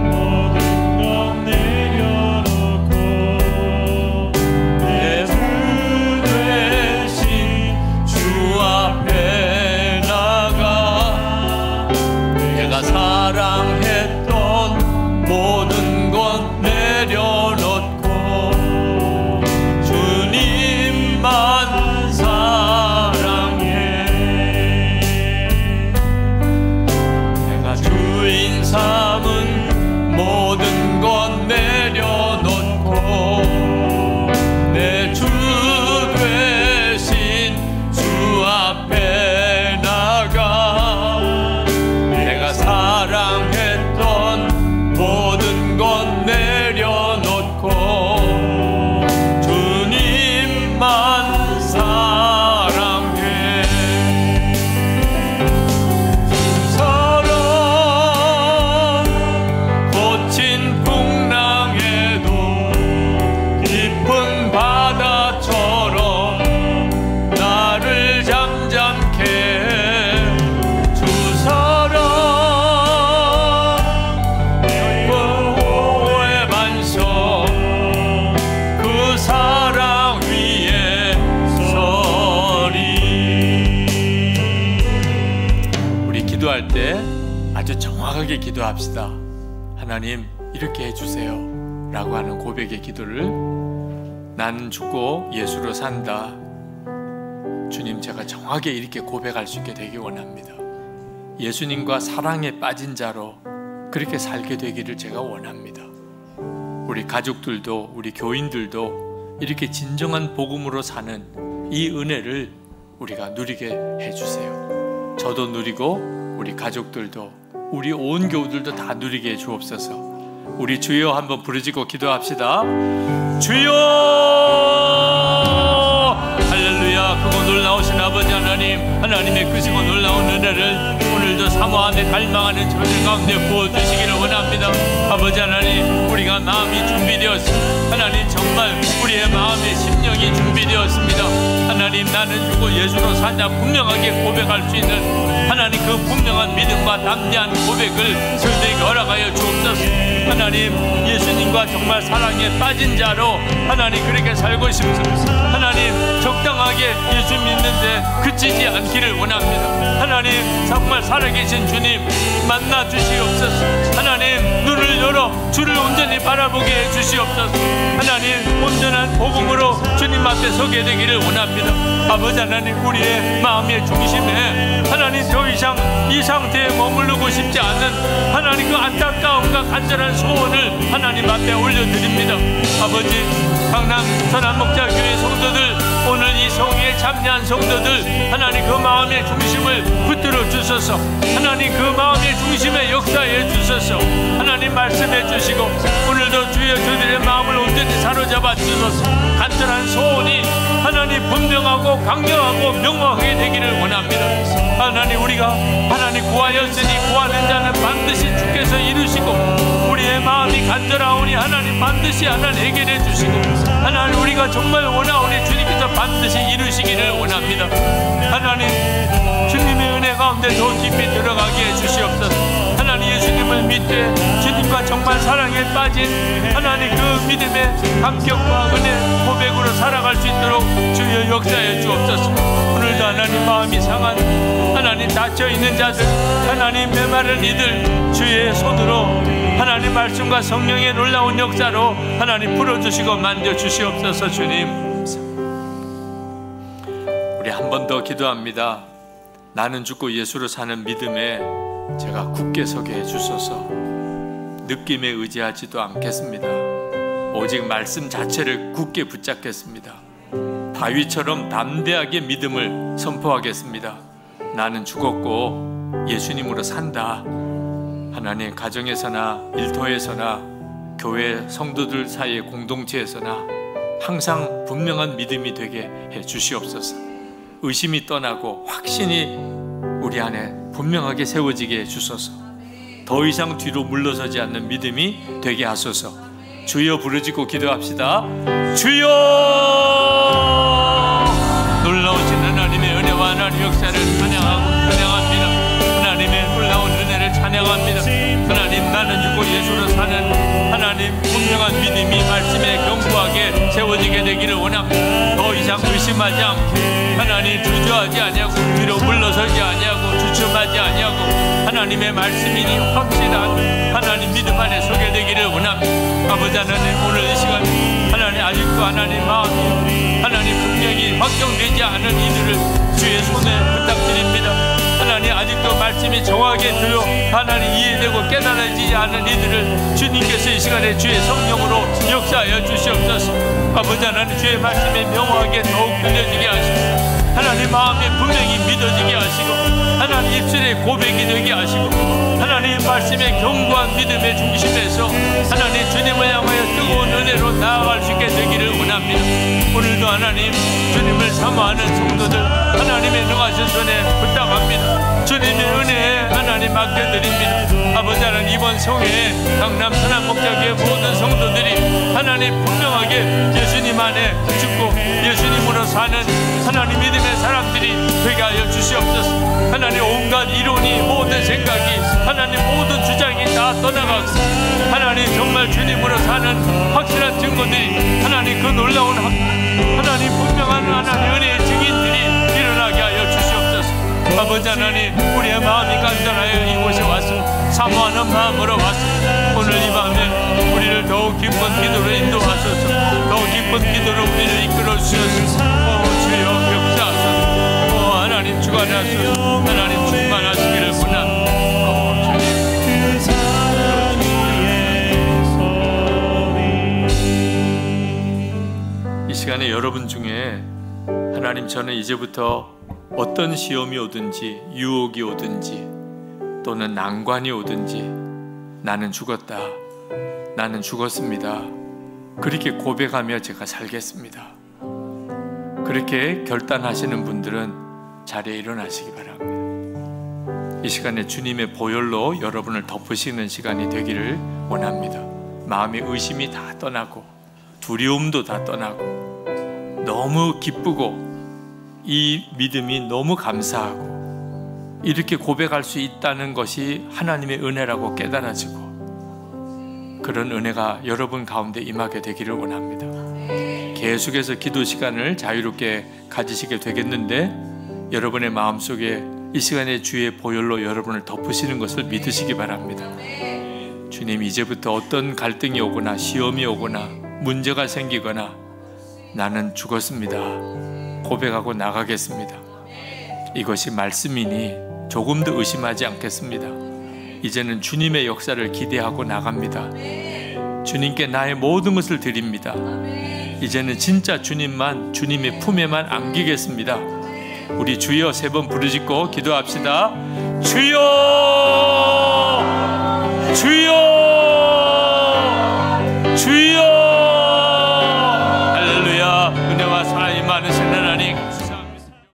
아주 정확하게 기도합시다. 하나님 이렇게 해주세요 라고 하는 고백의 기도를 나는 죽고 예수로 산다. 주님, 제가 정확하게 이렇게 고백할 수 있게 되기 원합니다. 예수님과 사랑에 빠진 자로 그렇게 살게 되기를 제가 원합니다. 우리 가족들도 우리 교인들도 이렇게 진정한 복음으로 사는 이 은혜를 우리가 누리게 해주세요. 저도 누리고 우리 가족들도 우리 온 교우들도 다 누리게 해 주옵소서. 우리 주여 한번 부르짖고 기도합시다. 주여! 할렐루야. 크고 놀라우신 아버지 하나님, 하나님의 크시고 놀라운 은혜를 오늘도 사모하며 갈망하는 저들 가운데 부어주시기를 원합니다. 아버지 하나님, 우리가 마음이 준비되었습니다. 하나님, 정말 우리의 마음의 심령이 준비되었습니다. 하나님, 나는 죽고 예수로 산다 분명하게 고백할 수 있는 하나님 그 분명한 믿음과 담대한 고백을 저희들에게 허락하여 주옵소서. 하나님, 예수님과 정말 사랑에 빠진 자로 하나님 그렇게 살고 싶습니다. 하나님, 적당하게 예수 믿는데 그치지 않기를 원합니다. 하나님, 정말 살아계신 주님 만나 주시옵소서. 하나님, 눈을 열어 주를 온전히 바라보게 해 주시옵소서. 하나님, 온전한 복음으로 주님 앞에 서게 되기를 원합니다. 아버지 하나님, 우리의 마음의 중심에 하나님 더 이상 이 상태에 머무르고 싶지 않은 하나님 그 안타까움과 간절한 소원을 하나님 앞에 올려드립니다. 아버지, 강남 선한목자교회 성도들, 오늘 이 성회에 참여한 성도들, 하나님 그 마음의 중심을 붙들어 주소서. 하나님 그 마음의 중심에 역사해 주소서. 하나님 말씀해 주시고 오늘도 주여 저들의 마음을 온전히 사로잡아 주소서. 간절한 소원이 하나님 분명하고 강력하고 명확하게 되기를 원합니다. 하나님, 우리가 하나님 구하였으니 구하는 자는 반드시 주께서 이루시고 우리의 마음이 간절하오니 하나님 반드시 하나님 해결해 주시고 하나님 우리가 정말 원하오니 주님께서 반드시 이루시기를 원합니다. 하나님, 주님의 은혜 가운데 더 깊이 들어가게 해주시옵소서. 하나님, 예수님을 믿되 주님과 정말 사랑에 빠진 하나님 그 믿음의 감격과 은혜 고백으로 살아갈 수 있도록 주여 역사해 주옵소서. 오늘도 하나님 마음이 상한 하나님 닫혀있는 자들, 하나님 메마른 이들 주의 손으로 하나님 말씀과 성령의 놀라운 역사로 하나님 풀어주시고 만져주시옵소서. 주님, 우리 한 번 더 기도합니다. 나는 죽고 예수로 사는 믿음에 제가 굳게 서게 해주소서. 느낌에 의지하지도 않겠습니다. 오직 말씀 자체를 굳게 붙잡겠습니다. 다윗처럼 담대하게 믿음을 선포하겠습니다. 나는 죽었고 예수님으로 산다. 하나님, 가정에서나 일터에서나 교회 성도들 사이의 공동체에서나 항상 분명한 믿음이 되게 해 주시옵소서. 의심이 떠나고 확신이 우리 안에 분명하게 세워지게 해주소서. 더 이상 뒤로 물러서지 않는 믿음이 되게 하소서. 주여 부르짖고 기도합시다. 주여! 놀라우신 하나님의 은혜와 하나님의 역사를 찬양합니다. 하나님의 놀라운 은혜를 찬양합니다. 하나님, 나는 죽고 예수로 사는 하나님 분명한 믿음이 말씀에 견고하게 세워지게 되기를 원합니다. 더 이상 의심하지 않고 하나님 주저하지 아니하고 뒤로 물러서지 아니하고 주춤하지 아니하고 하나님의 말씀이니 확실한 하나님 믿음 안에 서게 되기를 원합니다. 아버지 하나님, 오늘 이 시간 하나님 아직도 하나님 마음이 하나님 분명히 확정되지 않은 이들을 주의 손에 부탁드립니다. 하나님, 아직도 말씀이 정확하게 들려 하나님 이해되고 깨달아지지 않은 이들을 주님께서 이 시간에 주의 성령으로 역사하여 주시옵소서. 아버지 하나님, 주의 말씀이 명확하게 더욱 들려지게 하시고 하나님 마음에 분명히 믿어지게 하시고 하나님 입술에 고백이 되게 하시고 하나님 말씀의 견고한 믿음의 중심에서 하나님 주님을 향하여 뜨거운 은혜로 나아갈 수 있게 되기를 원합니다. 오늘도 하나님 주님을 사모하는 성도들 하나님의 능하신 손에 부탁합니다. 주님의 은혜에 하나님 맡겨드립니다. 아버지 하나님, 이번 성회에 강남 선한목자교회 모든 성도들이 하나님 분명하게 예수님 안에 죽고 예수님으로 사는 하나님 믿음의 사람들이 되게 하여 주시옵소서. 하나님, 온갖 이론이 모든 생각이 하나님 모든 주장이 다 떠나가고 하나님 정말 주님으로 사는 확실한 증거들이 하나님 그 놀라운 하나님 분명한 하나님 은혜의 증인들이 일어나게 하여 주시옵소서. 아버지 하나님, 우리의 마음이 간절하여 이곳에 와서 사모하는 마음으로 와서 오늘 이 밤에 우리를 더욱 기쁜 기도로 인도하소서. 더욱 기쁜 기도로 우리를 이끌어 주셔서 주여 역사하소서. 하나님 주관하소서. 하나님 충만하시기를 원합니다. 이 시간에 여러분 중에 하나님, 저는 이제부터 어떤 시험이 오든지 유혹이 오든지 또는 난관이 오든지 나는 죽었다, 나는 죽었습니다, 그렇게 고백하며 제가 살겠습니다. 그렇게 결단하시는 분들은 자리에 일어나시기 바랍니다. 이 시간에 주님의 보혈로 여러분을 덮으시는 시간이 되기를 원합니다. 마음의 의심이 다 떠나고 두려움도 다 떠나고 너무 기쁘고 이 믿음이 너무 감사하고 이렇게 고백할 수 있다는 것이 하나님의 은혜라고 깨달아지고 그런 은혜가 여러분 가운데 임하게 되기를 원합니다. 계속해서 기도 시간을 자유롭게 가지시게 되겠는데 여러분의 마음속에 이 시간에 주의 보혈로 여러분을 덮으시는 것을 믿으시기 바랍니다. 주님, 이제부터 어떤 갈등이 오거나 시험이 오거나 문제가 생기거나 나는 죽었습니다, 고백하고 나가겠습니다. 이것이 말씀이니 조금도 의심하지 않겠습니다. 이제는 주님의 역사를 기대하고 나갑니다. 주님께 나의 모든 것을 드립니다. 이제는 진짜 주님만, 주님의 품에만 안기겠습니다. 우리 주여 세 번 부르짖고 기도합시다. 주여, 주여, 주여. 할렐루야. 은혜와 사랑이 많으신 하나님,